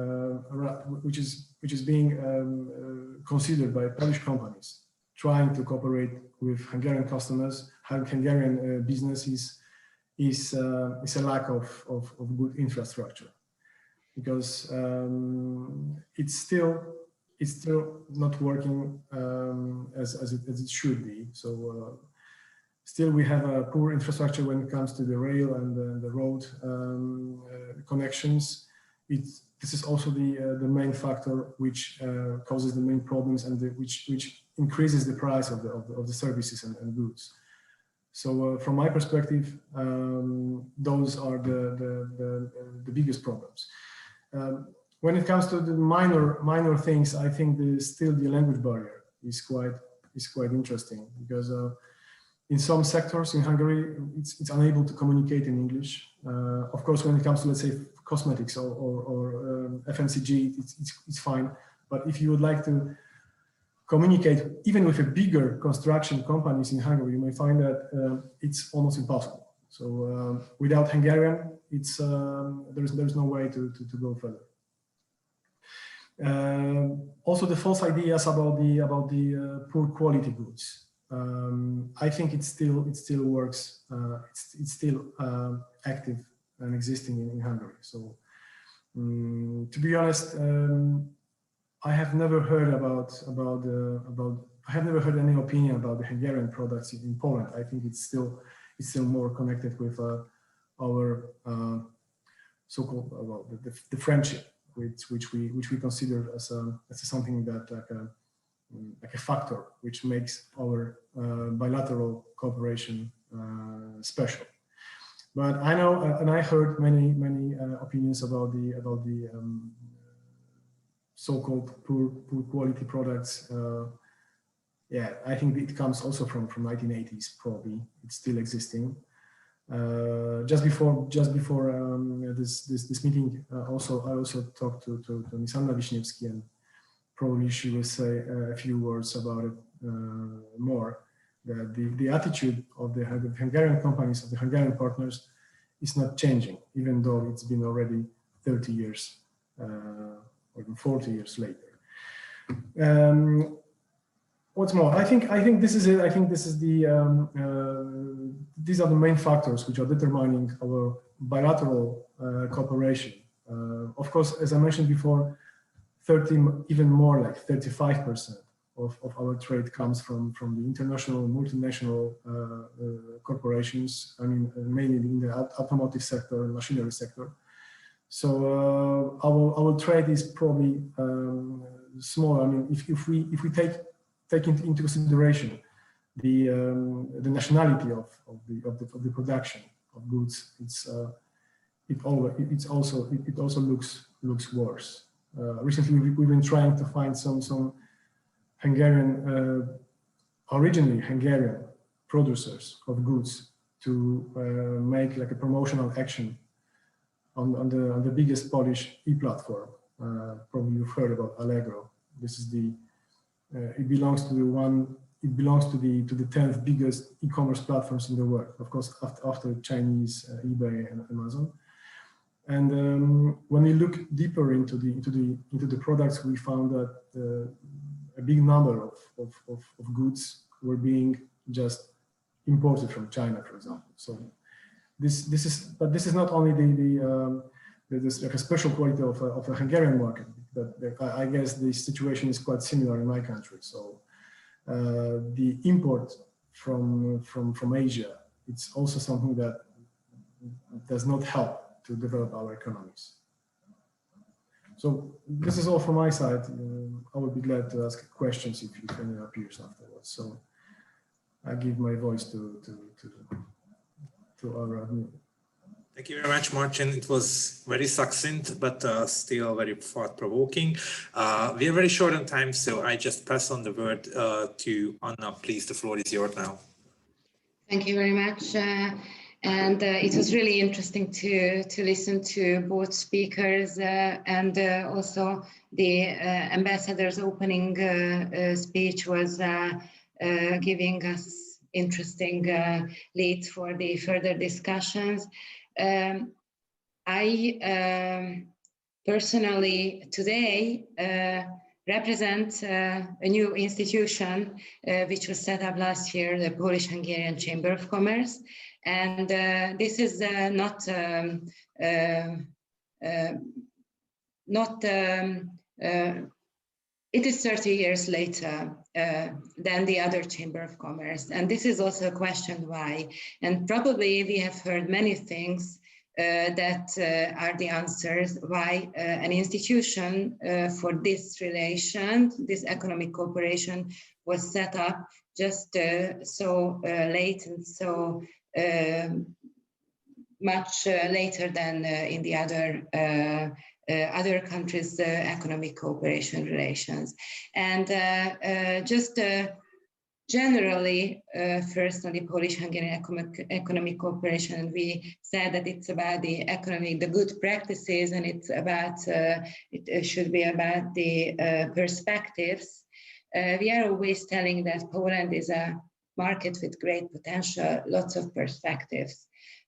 considered by Polish companies trying to cooperate with Hungarian customers, Hungarian businesses, is a lack of good infrastructure, because it's still not working as it should be. So still we have a poor infrastructure when it comes to the rail and the road connections. this is also the main factor which causes the main problems and which increases the price of the services and goods. So from my perspective, those are the biggest problems. When it comes to the minor things, I think still the language barrier is quite interesting, because in some sectors in Hungary, it's unable to communicate in English. Of course, when it comes to, let's say, cosmetics or FMCG, it's fine. But if you would like to communicate even with a bigger construction companies in Hungary, you may find that it's almost impossible. So without Hungarian, there's no way to go further. Also, the false ideas about the poor quality goods. I think it still works. It's still active and existing in Hungary. So to be honest, I have never heard I have never heard any opinion about the Hungarian products in Poland. I think it's still more connected with our so-called the friendship, which we consider as something that like a factor which makes our bilateral cooperation special. But I know, and I heard many opinions about the so-called poor quality products. Yeah, I think it comes also from 1980s. Probably it's still existing. Just before this meeting, I also talked to Ms. Anna Wisniewski, and probably she will say a few words about it more. The attitude of the Hungarian companies, of the Hungarian partners, is not changing, even though it's been already 30 years or even 40 years later. What's more, I think this is it. I think this is these are the main factors which are determining our bilateral cooperation. Of course, as I mentioned before, even more like 35% of our trade comes from the international, multinational corporations. I mean, mainly in the automotive sector and machinery sector. So our trade is probably small. I mean, if we take into consideration the nationality of the production of goods, it also looks worse. Recently, we've been trying to find some Hungarian, originally Hungarian producers of goods to make like a promotional action on the biggest Polish e-platform. Probably you've heard about Allegro. This is it belongs to the 10th biggest e-commerce platforms in the world. Of course, after Chinese eBay and Amazon. And when we look deeper into the products, we found that a big number of goods were being just imported from China, for example. So this is not only there's like a special quality of a Hungarian market, but I guess the situation is quite similar in my country. So the import from Asia, it's also something that does not help to develop our economies. So this is all from my side. I would be glad to ask questions if any appears afterwards. So I give my voice to our admin. Thank you very much, Marcin. It was very succinct, but still very thought-provoking. We are very short on time, so I just pass on the word to Anna. Please, the floor is yours now. Thank you very much. And it was really interesting to listen to both speakers and also the ambassador's opening speech was giving us interesting leads for the further discussions. I personally today represent a new institution which was set up last year, the Polish-Hungarian Chamber of Commerce. And this is it is 30 years later than the other Chamber of Commerce. And this is also a question why. And probably we have heard many things that are the answers why an institution for this relation, this economic cooperation, was set up just so late and so much later than in the other countries' economic cooperation relations. And just generally, first on the Polish-Hungarian economic cooperation, we said that it's about the good practices, and it's about, it should be about the perspectives. We are always telling that Poland is a market with great potential, lots of perspectives.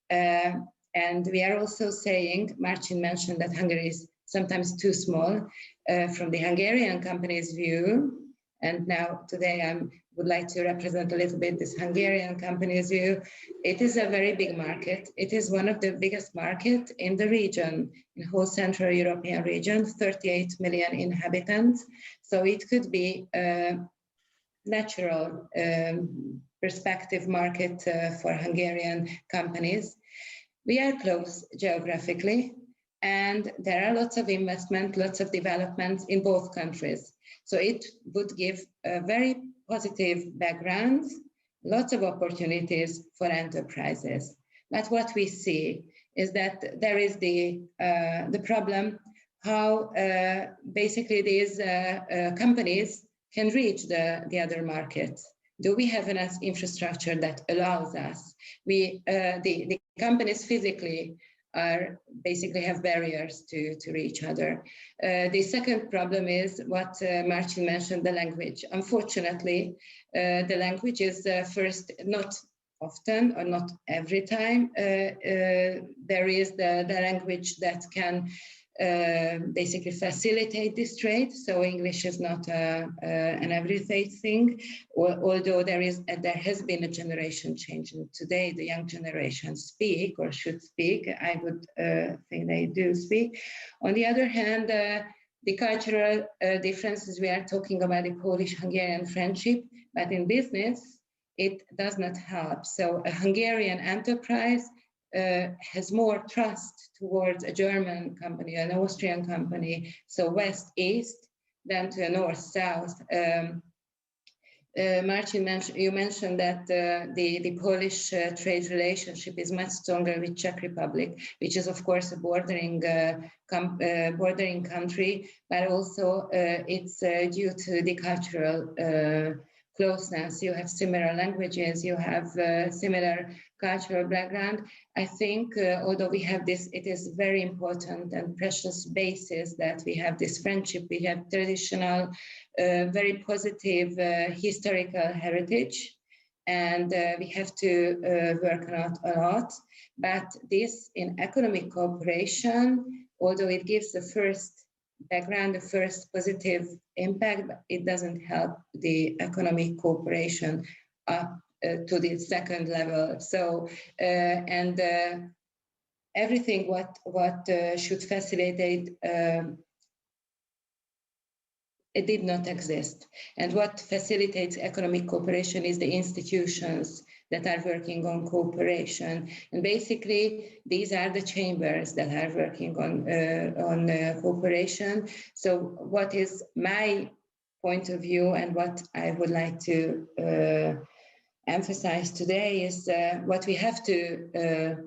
And we are also saying, Marcin mentioned that Hungary is sometimes too small from the Hungarian company's view. And now today I would like to represent a little bit this Hungarian company's view. It is a very big market. It is one of the biggest markets in the region, in the whole Central European region, 38 million inhabitants. So it could be a natural perspective market for Hungarian companies. We are close geographically, and there are lots of investment, lots of developments in both countries. So it would give a very positive background, lots of opportunities for enterprises. But what we see is that there is the problem how basically these companies can reach the other markets. Do we have enough infrastructure that allows us? The companies physically are basically have barriers to each other. The second problem is what Marcin mentioned, the language. Unfortunately, the language is first, not often or not every time there is the language that can basically facilitate this trade. So English is not an everyday thing, although there has been a generation change. And today the young generation speak or should speak. I would think they do speak. On the other hand, the cultural differences, we are talking about the Polish-Hungarian friendship, but in business, it does not help. So a Hungarian enterprise has more trust towards a German company, an Austrian company, so west-east, than to a north-south. Marcin, you mentioned that the Polish trade relationship is much stronger with Czech Republic, which is of course a bordering country, but also it's due to the cultural closeness. You have similar languages, you have similar cultural background. I think although we have this, it is very important and precious basis that we have this friendship, we have traditional, very positive historical heritage, and we have to work on it a lot. But this in economic cooperation, although it gives the first background, the first positive impact, but it doesn't help the economic cooperation up to the second level. So, everything what should facilitate, it did not exist. And what facilitates economic cooperation is the institutions that are working on cooperation. And basically, these are the chambers that are working on cooperation. So what is my point of view and what I would like to emphasize today is what we have to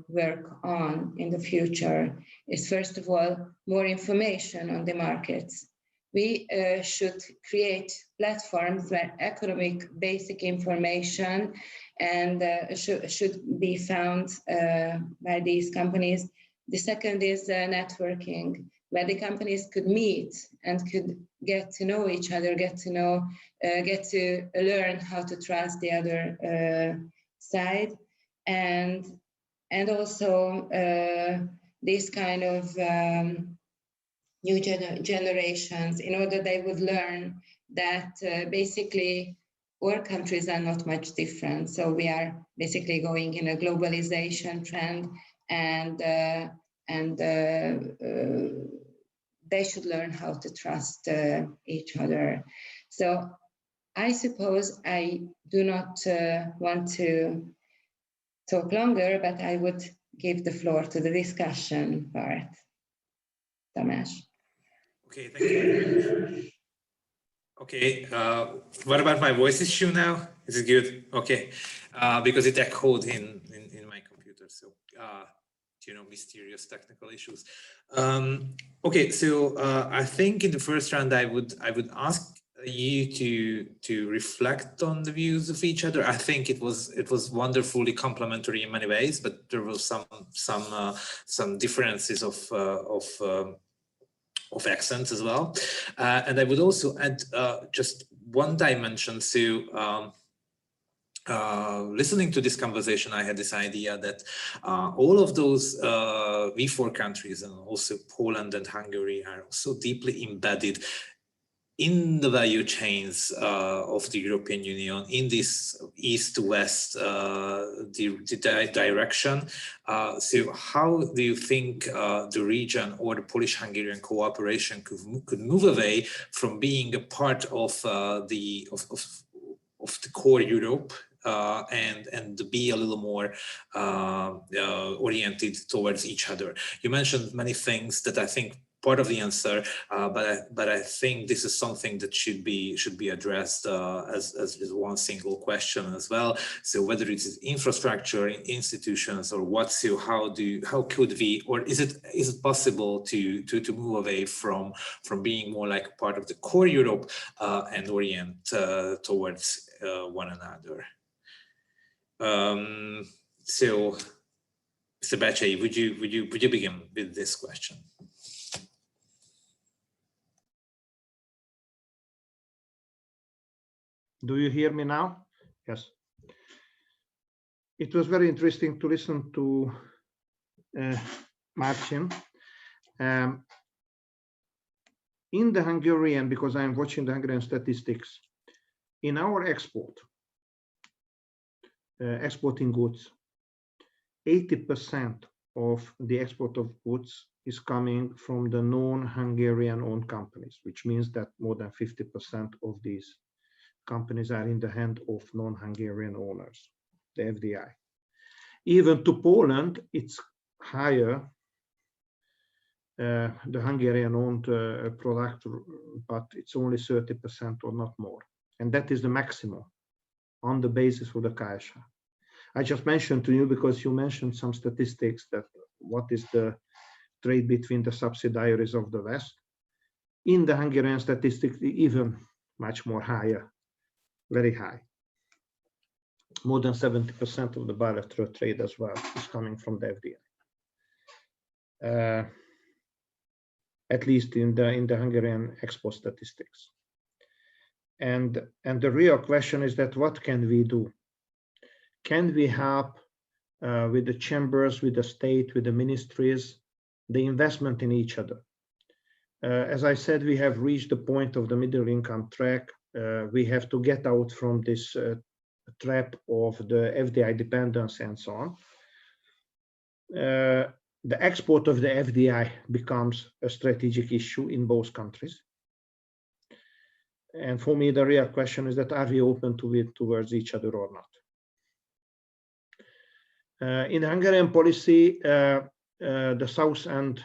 work on in the future is, first of all, more information on the markets. We should create platforms where economic basic information and should be found by these companies. The second is networking, where the companies could meet and could get to know each other, get to learn how to trust the other side, and also this kind of new generations, in order they would learn that basically all countries are not much different. So we are basically going in a globalization trend, and they should learn how to trust each other. So I suppose I do not want to talk longer, but I would give the floor to the discussion part. Tamás. Okay, thank you very much. Okay, what about my voice issue now? Is it good? Okay, because it echoed in my computer, so you know, mysterious technical issues. Okay, so I think in the first round I would ask you to reflect on the views of each other. I think it was wonderfully complementary in many ways, but there was some differences of accents as well. And I would also add just one dimension. So listening to this conversation, I had this idea that all of those V4 countries and also Poland and Hungary are so deeply embedded in the value chains of the European Union, in this east-west direction. So how do you think the region or the Polish-Hungarian cooperation could move away from being a part of the core Europe and be a little more oriented towards each other? You mentioned many things that I think part of the answer, but I think this is something that should be addressed as one single question as well. So whether it is infrastructure, institutions, or what, so how could we, or is it possible to move away from being more like part of the core Europe and orient towards one another? So, Mr. Becsey, would you begin with this question? Do you hear me now? Yes. It was very interesting to listen to Marcin. In the Hungarian, because I'm watching the Hungarian statistics, in our exporting goods, 80% of the export of goods is coming from the non-Hungarian owned companies, which means that more than 50% of these companies are in the hand of non-Hungarian owners, the FDI. Even to Poland, it's higher, the Hungarian-owned product, but it's only 30% or not more. And that is the maximum on the basis of the KSH. I just mentioned to you, because you mentioned some statistics, that what is the trade between the subsidiaries of the West. In the Hungarian statistics, even much more higher. Very high. More than 70% of the bilateral trade as well is coming from the FDI. At least in the Hungarian export statistics. And the real question is that what can we do? Can we help with the chambers, with the state, with the ministries, the investment in each other? As I said, we have reached the point of the middle income track. We have to get out from this trap of the FDI dependence and so on. The export of the FDI becomes a strategic issue in both countries. And for me, the real question is that are we open to it towards each other or not? In Hungarian policy, the south and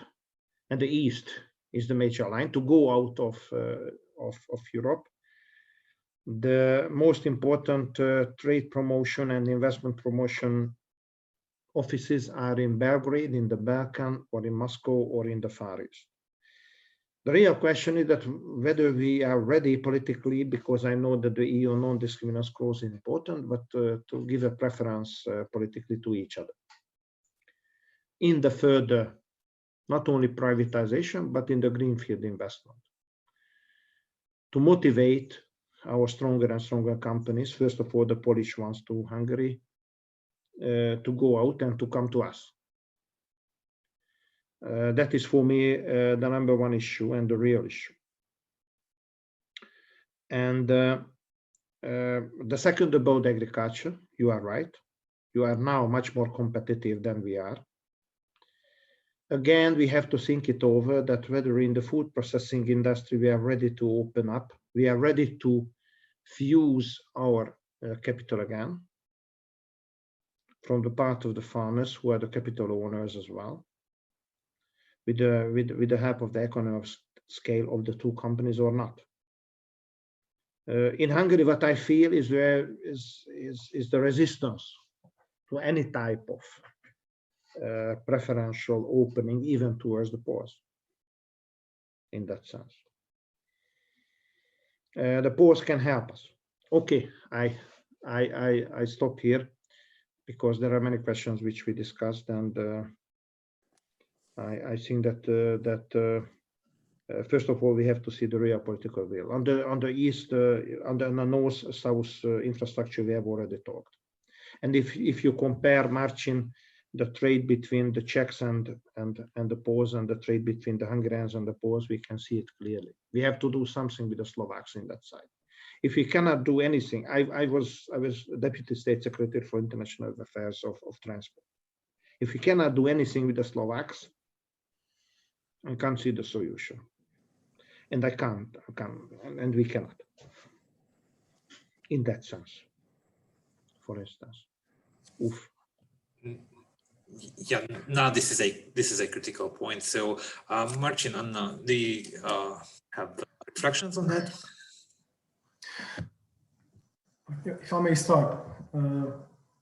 the east is the major line to go out of Europe. The most important trade promotion and investment promotion offices are in Belgrade, in the Balkan, or in Moscow, or in the Far East. The real question is that whether we are ready politically, because I know that the EU non-discrimination clause is important, but to give a preference politically to each other. In the further, not only privatization, but in the greenfield investment. To motivate our stronger and stronger companies, first of all, the Polish ones to Hungary, to go out and to come to us. That is for me the number one issue and the real issue. And the second about agriculture, you are right. You are now much more competitive than we are. Again, we have to think it over that whether in the food processing industry we are ready to open up, we are ready to fuse our capital again from the part of the farmers, who are the capital owners as well, with the help of the economy of scale of the two companies or not. In Hungary, what I feel is the resistance to any type of preferential opening, even towards the Poles, in that sense. The Poles can help us. Okay, I stop here because there are many questions which we discussed, and I think that first of all, we have to see the real political will. On the east, on the north-south infrastructure, we have already talked. And if you compare, Marcin, the trade between the Czechs and the Poles, and the trade between the Hungarians and the Poles, we can see it clearly. We have to do something with the Slovaks in that side. If we cannot do anything, I was Deputy State Secretary for International Affairs of Transport. If we cannot do anything with the Slovaks, I can't see the solution. And I can't, and we cannot, in that sense, for instance. Oof. Yeah, now this is a critical point. So, Marcin, Anna, do you have reflections on that? If I may start,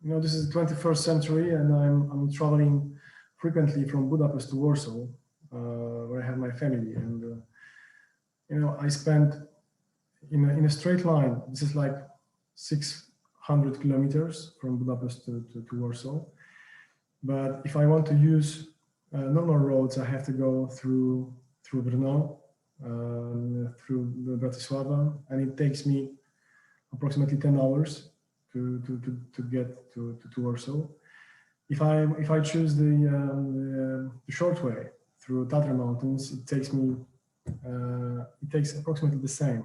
this is the 21st century, and I'm traveling frequently from Budapest to Warsaw, where I have my family, and I spent in a straight line. This is like 600 kilometers from Budapest to Warsaw. But if I want to use normal roads, I have to go through Brno, through Bratislava, and it takes me approximately 10 hours to get to Warsaw. If I choose the short way through Tatra Mountains, it takes approximately the same,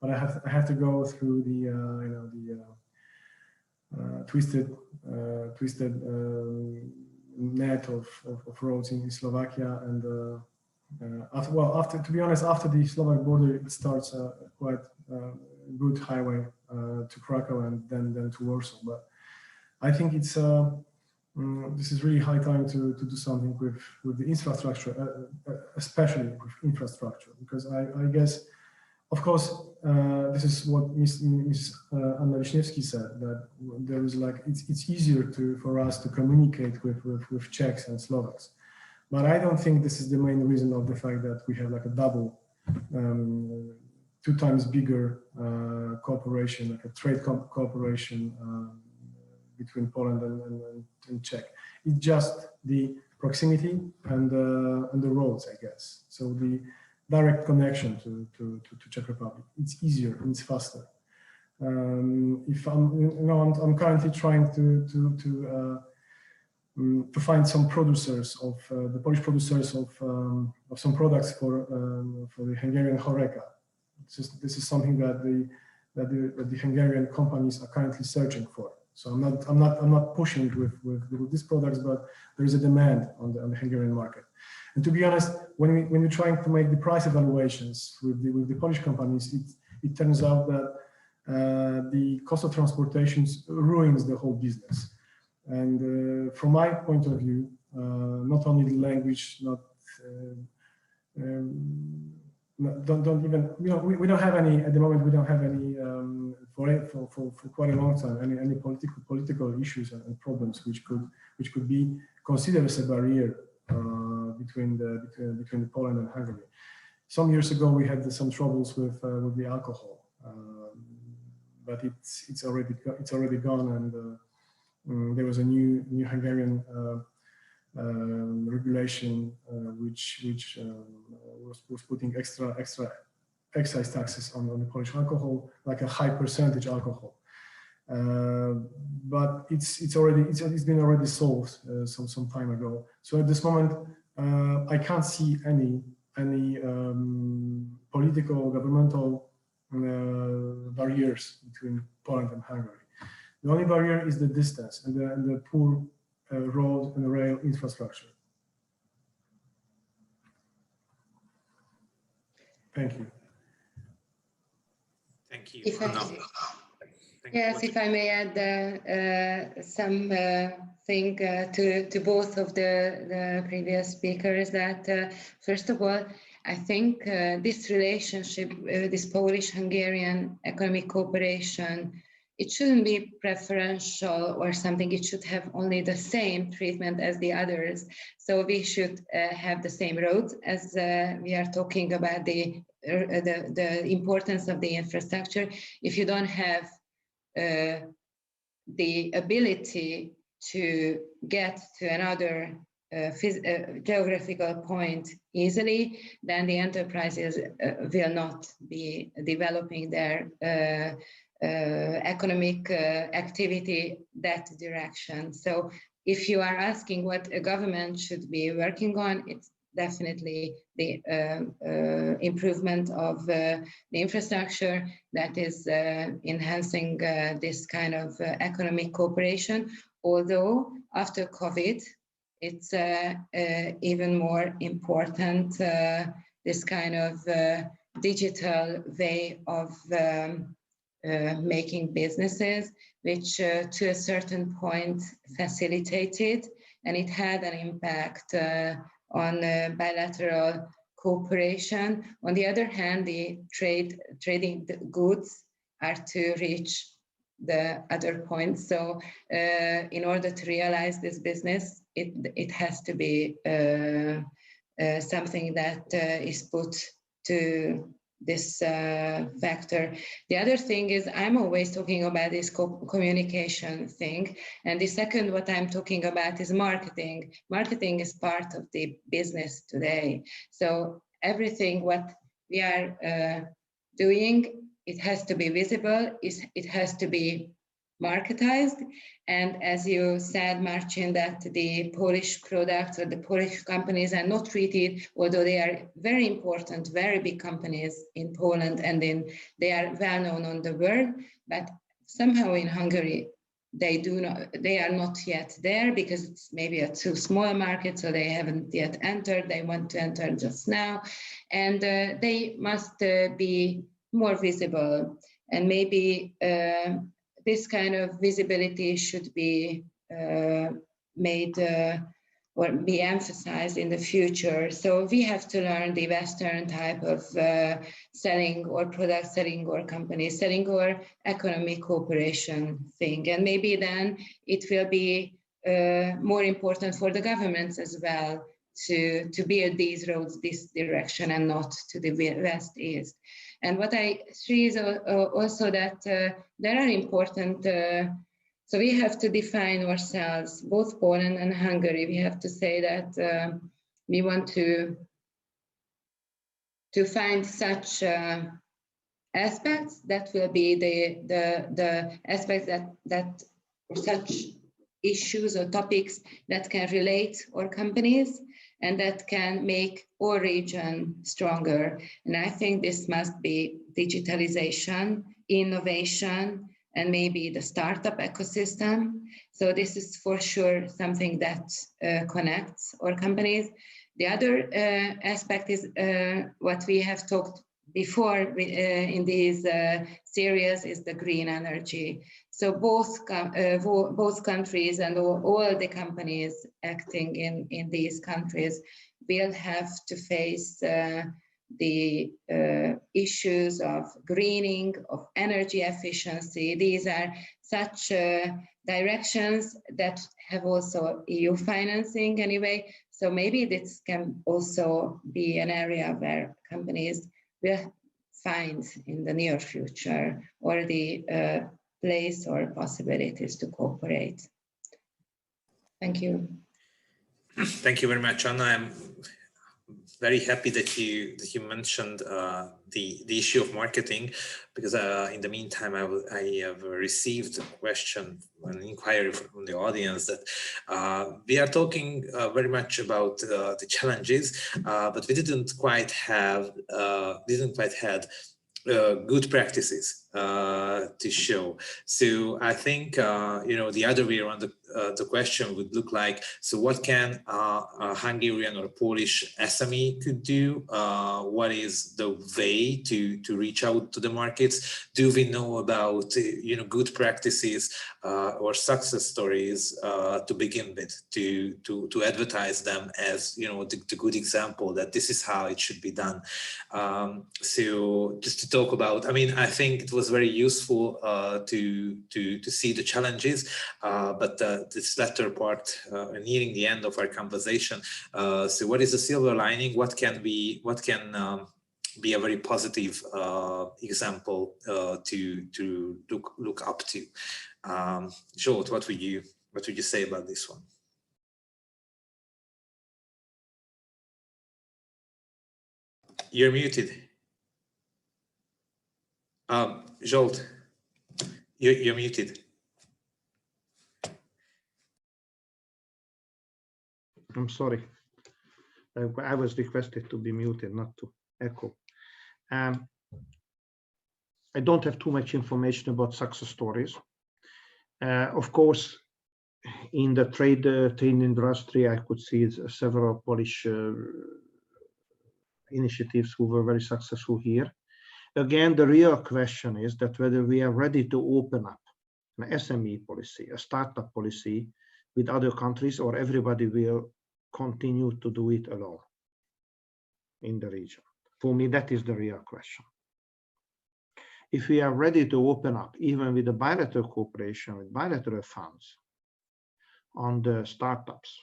but I have to go through the twisted net of roads in Slovakia, and to be honest, after the Slovak border, it starts quite good highway to Krakow and then to Warsaw. But I think it's this is really high time to do something with the infrastructure, especially with infrastructure, because I guess, of course, this is what Ms. Anna Wisniewski said, that there is it's easier for us to communicate with Czechs and Slovaks, but I don't think this is the main reason of the fact that we have like a double, 2 times bigger cooperation, like a trade cooperation between Poland and Czech. It's just the proximity and the roads, I guess. So the direct connection to Czech Republic. It's easier and it's faster. If I'm currently trying to find some producers of the Polish producers of some products for the Hungarian Horeca. This is something that the Hungarian companies are currently searching for. So I'm not pushing with these products, but there is a demand on the Hungarian market. And to be honest, when we're trying to make the price evaluations with the Polish companies, it turns out that the cost of transportation ruins the whole business. And from my point of view, not only the language, don't even, we don't have any at the moment. We don't have any for quite a long time any political issues and problems which could be considered as a barrier between Poland and Hungary. Some years ago, we had some troubles with the alcohol, but it's already gone, and there was a new Hungarian regulation which was putting extra excise taxes on the Polish alcohol, like a high percentage alcohol. But it's been already solved some time ago. So at this moment, I can't see any political, governmental barriers between Poland and Hungary. The only barrier is the distance and the poor road and rail infrastructure. Thank you. Thank you. Yes, if I may add something to both of the previous speakers, that first of all, I think this relationship, this Polish-Hungarian economic cooperation, it shouldn't be preferential or something. It should have only the same treatment as the others. So we should have the same roads, as we are talking about the importance of the infrastructure. If you don't have the ability to get to another geographical point easily, then the enterprises will not be developing their economic activity that direction. So if you are asking what a government should be working on, it's definitely the improvement of the infrastructure that is enhancing this kind of economic cooperation. Although after COVID, it's even more important, this kind of digital way of making businesses, which to a certain point facilitated, and it had an impact on bilateral cooperation. On the other hand, the trading the goods are to reach the other point. So in order to realize this business, it has to be something that is put to this factor. The other thing is, I'm always talking about this communication thing. And the second, what I'm talking about is marketing. Marketing is part of the business today. So everything what we are doing, it has to be visible, it has to be marketized. And as you said, Marcin, that the Polish products or the Polish companies are not treated, although they are very important, very big companies in Poland, and they are well known on the world, but somehow in Hungary, they are not yet there because it's maybe a too small market, so they haven't yet entered. They want to enter just now, and they must be more visible, and maybe this kind of visibility should be made or be emphasized in the future. So we have to learn the Western type of selling or product selling or company selling or economic cooperation thing. And maybe then it will be more important for the governments as well to build these roads this direction and not to the west-east. And what I see is also that there are important, so we have to define ourselves, both Poland and Hungary. We have to say that we want to find such aspects that will be the aspects that such issues or topics that can relate our companies and that can make our region stronger. And I think this must be digitalization, innovation, and maybe the startup ecosystem. So this is for sure something that connects our companies. The other aspect is what we have talked before in these series is the green energy. So both countries and all the companies acting in these countries will have to face the issues of greening, of energy efficiency. These are such directions that have also EU financing anyway. So maybe this can also be an area where companies will find in the near future or the place or possibilities to cooperate. Thank you. Thank you very much, Anna. I'm very happy that you mentioned the issue of marketing, because in the meantime I have received a question, an inquiry from the audience that we are talking very much about the challenges, but we didn't quite had good practices to show. So I think the other way around the question would look like, so what can a Hungarian or a Polish SME could do? What is the way to reach out to the markets? Do we know about good practices or success stories to begin with, to advertise them as the good example that this is how it should be done? So just to talk about, I think it was very useful to see the challenges, but this latter part, nearing the end of our conversation. So what is the silver lining? What can be a very positive example to look up to? Zsolt, what would you say about this one? You're muted. Zsolt, you're muted. I'm sorry. I was requested to be muted, not to echo. I don't have too much information about success stories. Of course, in the trade industry, I could see several Polish initiatives who were very successful here. Again, the real question is that whether we are ready to open up an SME policy, a startup policy with other countries, or everybody will continue to do it alone in the region. For me, that is the real question. If we are ready to open up, even with the bilateral cooperation, with bilateral funds, on the startups,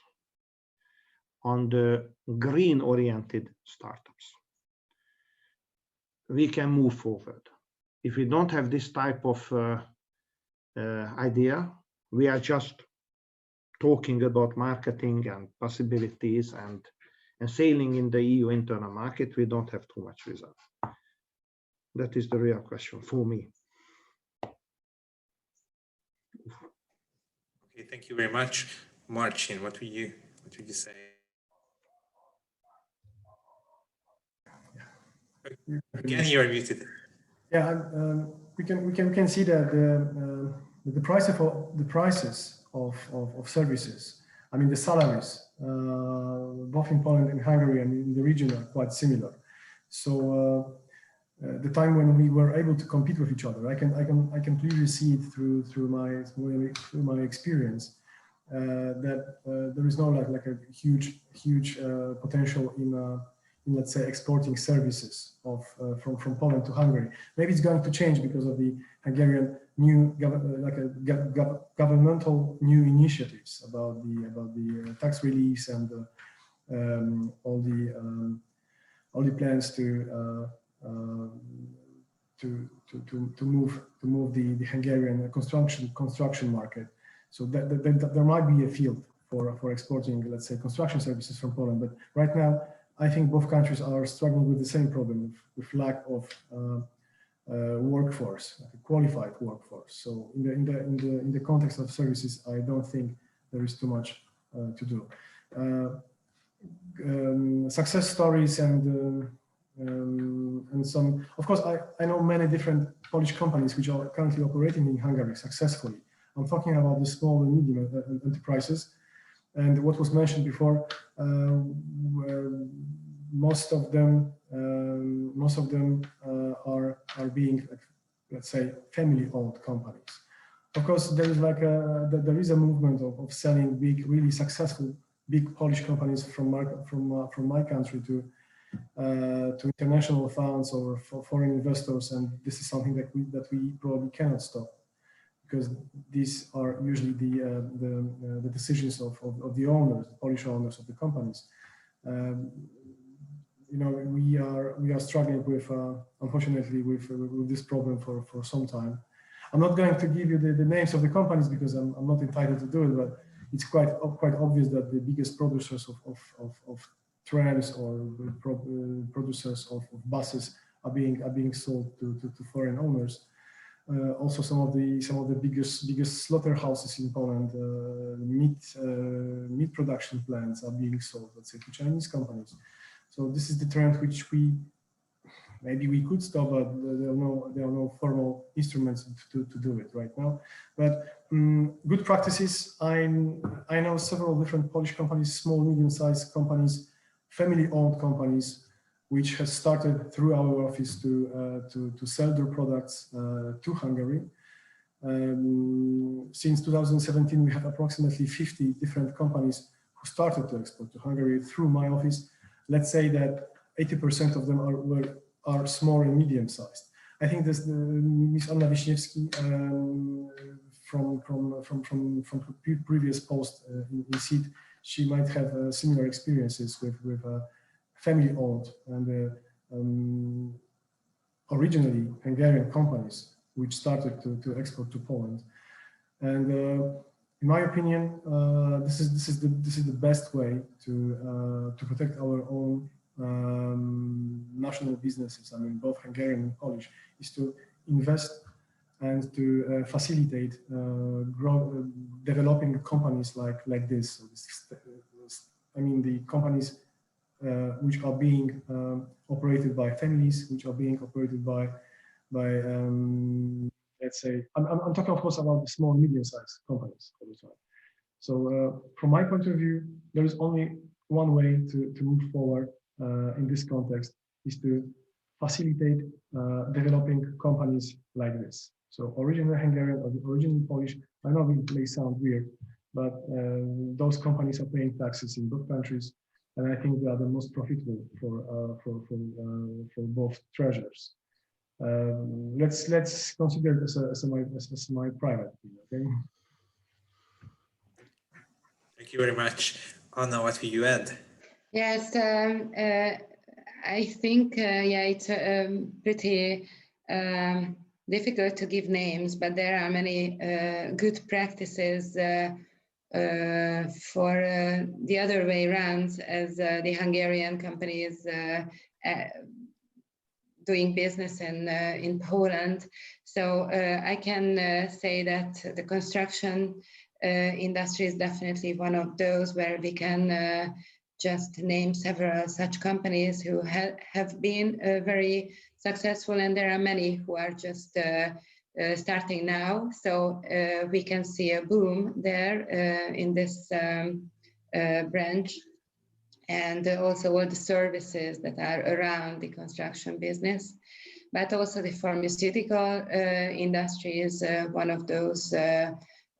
on the green-oriented startups, we can move forward. If we don't have this type of idea, we are just talking about marketing and possibilities and sailing in the EU internal market, we don't have too much result. That is the real question for me. Okay, thank you very much. Marcin, what would you say? Again, you are muted. Yeah, we can see that the prices of services, the salaries, both in Poland and Hungary and in the region, are quite similar. So the time when we were able to compete with each other, I can clearly see it through my experience that there is no like a huge potential in let's say exporting services from Poland to Hungary. Maybe it's going to change because of the Hungarian new governmental new initiatives about the tax release and all the plans to move the Hungarian construction market. So that there might be a field for exporting, let's say, construction services from Poland. But right now, I think both countries are struggling with the same problem, with lack of workforce, qualified workforce. So in the context of services, I don't think there is too much to do. Success stories and some, of course, I know many different Polish companies which are currently operating in Hungary successfully. I'm talking about the small and medium enterprises. And what was mentioned before, most of them are being, let's say, family-owned companies. Of course, there is there is a movement of selling big, really successful big Polish companies from my country to international funds or for foreign investors, and this is something that we probably cannot stop, because these are usually the decisions of the owners, the Polish owners of the companies. We are struggling with, unfortunately, with this problem for some time. I'm not going to give you the names of the companies because I'm not entitled to do it, but it's quite obvious that the biggest producers of trams or producers of buses are being sold to foreign owners. Also, some of the biggest slaughterhouses in Poland, meat production plants are being sold, let's say, to Chinese companies. So this is the trend which we maybe we could stop, but there are no formal instruments to do it right now. But good practices, I know several different Polish companies, small, medium-sized companies, family-owned companies, which has started through our office to sell their products to Hungary. Since 2017, we have approximately 50 different companies who started to export to Hungary through my office. Let's say that 80% of them are small and medium-sized. I think this Ms. Anna Wisniewski from previous post in SEED, she might have similar experiences with family-owned and originally Hungarian companies which started to export to Poland. And in my opinion, this is the best way to protect our own national businesses. I mean, both Hungarian and Polish, is to invest and to facilitate developing companies like this. I mean, the companies which are being operated by families, which are being operated by let's say, I'm talking of course about the small and medium-sized companies all the time. So from my point of view, there is only one way to move forward in this context, is to facilitate developing companies like this. So original Hungarian or original Polish, I know it may sound weird, but those companies are paying taxes in both countries, and I think they are the most profitable for both treasures. Let's consider this as my private opinion. Okay. Thank you very much. Anna, what will you add? Yes, I think yeah, it's pretty difficult to give names, but there are many good practices for the other way around, as the Hungarian companies doing business in Poland. So I can say that the construction industry is definitely one of those where we can just name several such companies who have been very successful, and there are many who are just starting now. So we can see a boom there in this branch, and also all the services that are around the construction business. But also the pharmaceutical industry is one of those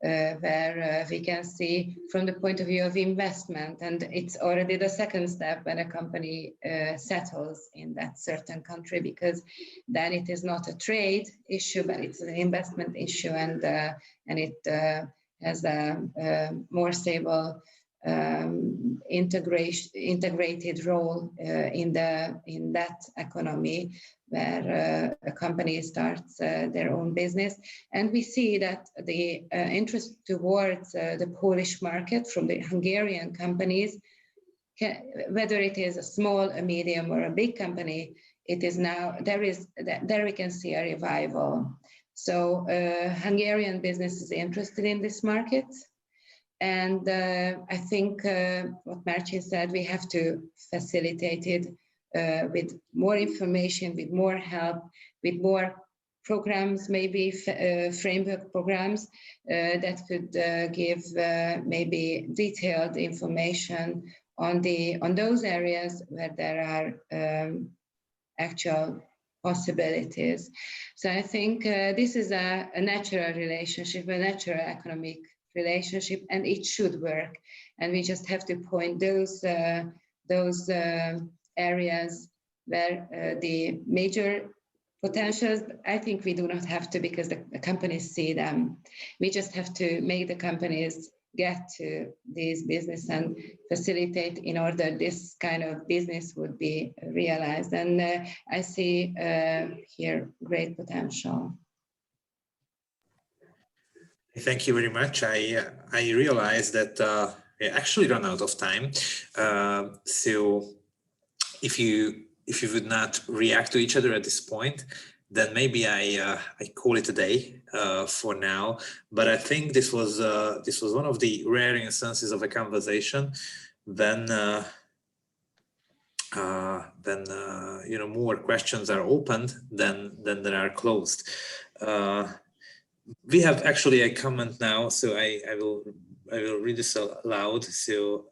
where we can see from the point of view of investment, and it's already the second step when a company settles in that certain country, because then it is not a trade issue, but it's an investment issue, and it has a more stable integrated role in that economy, where a company starts their own business. And we see that the interest towards the Polish market from the Hungarian companies, whether it is a small, a medium, or a big company, it is now, there we can see a revival. So Hungarian business is interested in this market. And I think what Marcin said, we have to facilitate it with more information, with more help, with more programs, maybe framework programs that could give maybe detailed information on those areas where there are actual possibilities. So I think this is a natural relationship, a natural economic relationship, and it should work. And we just have to point those areas where the major potentials, I think we do not have to, because the companies see them. We just have to make the companies get to this business and facilitate in order this kind of business would be realized. And I see here great potential. Thank you very much. I realized that we actually run out of time. So if you would not react to each other at this point, then maybe I call it a day for now. But I think this was one of the rare instances of a conversation when more questions are opened than there are closed. We have actually a comment now, so I will read this aloud. So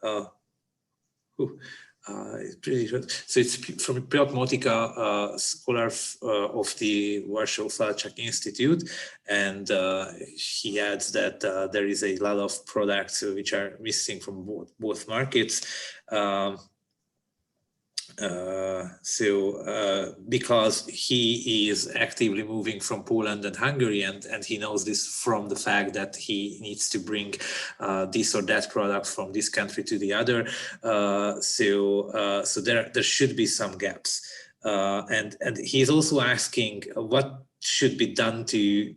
it's pretty short. So it's from Piotr Motika, scholar of the Warsaw Felczak Institute, and he adds that there is a lot of products which are missing from both markets. Because he is actively moving from Poland and Hungary, and he knows this from the fact that he needs to bring this or that product from this country to the other. So there should be some gaps, and he's also asking what should be done to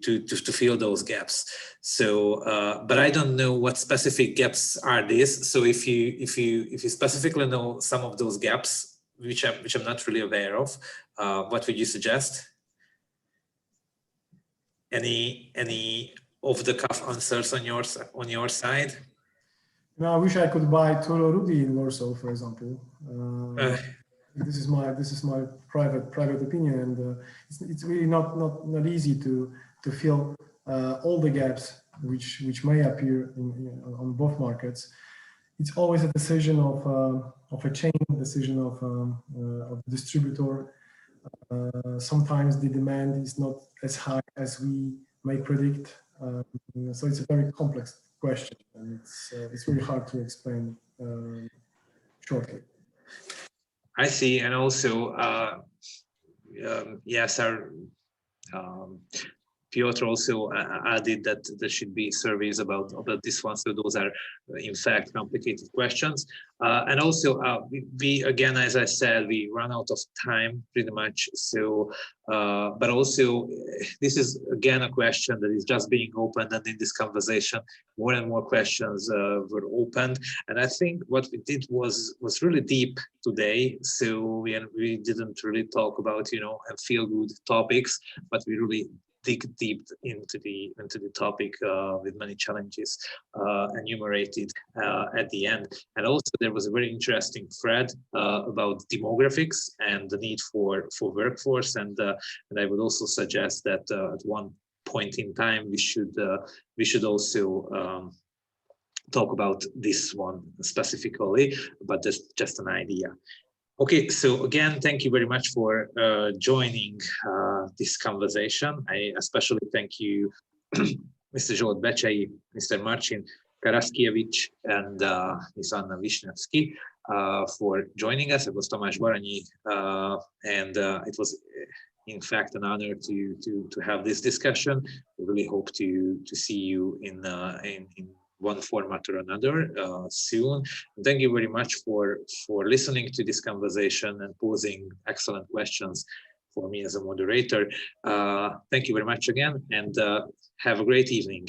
fill those gaps. So, but I don't know what specific gaps are these. So if you specifically know some of those gaps, which I'm not really aware of, what would you suggest? Any off-the-cuff answers on your side? Now, I wish I could buy Toro Rudy in Warsaw, for example. This is my private opinion, and it's really not easy to fill all the gaps which may appear on both markets. It's always a decision of a chain, decision of a distributor. Sometimes the demand is not as high as we may predict. So it's a very complex question, and it's really hard to explain shortly. I see, and also yes, our Piotr also added that there should be surveys about this one. So those are, in fact, complicated questions. And also, we again, as I said, we run out of time pretty much. So, but also, this is again a question that is just being opened, and in this conversation, more and more questions were opened. And I think what we did was really deep today. So we didn't really talk about and feel good topics, but we really dig deep into the topic with many challenges enumerated at the end. And also there was a very interesting thread about demographics and the need for workforce. And I would also suggest that at one point in time we should also talk about this one specifically, but that's just an idea. Okay, so again, thank you very much for joining this conversation. I especially thank you, Mr. Zsolt Becsey, Mr. Marcin Karaskiewicz, and Ms. Anna Wisniewski for joining us. It was Tamás Baranyi, and it was, in fact, an honor to have this discussion. We really hope to see you in one format or another soon. And thank you very much for listening to this conversation and posing excellent questions for me as a moderator. Thank you very much again, and have a great evening.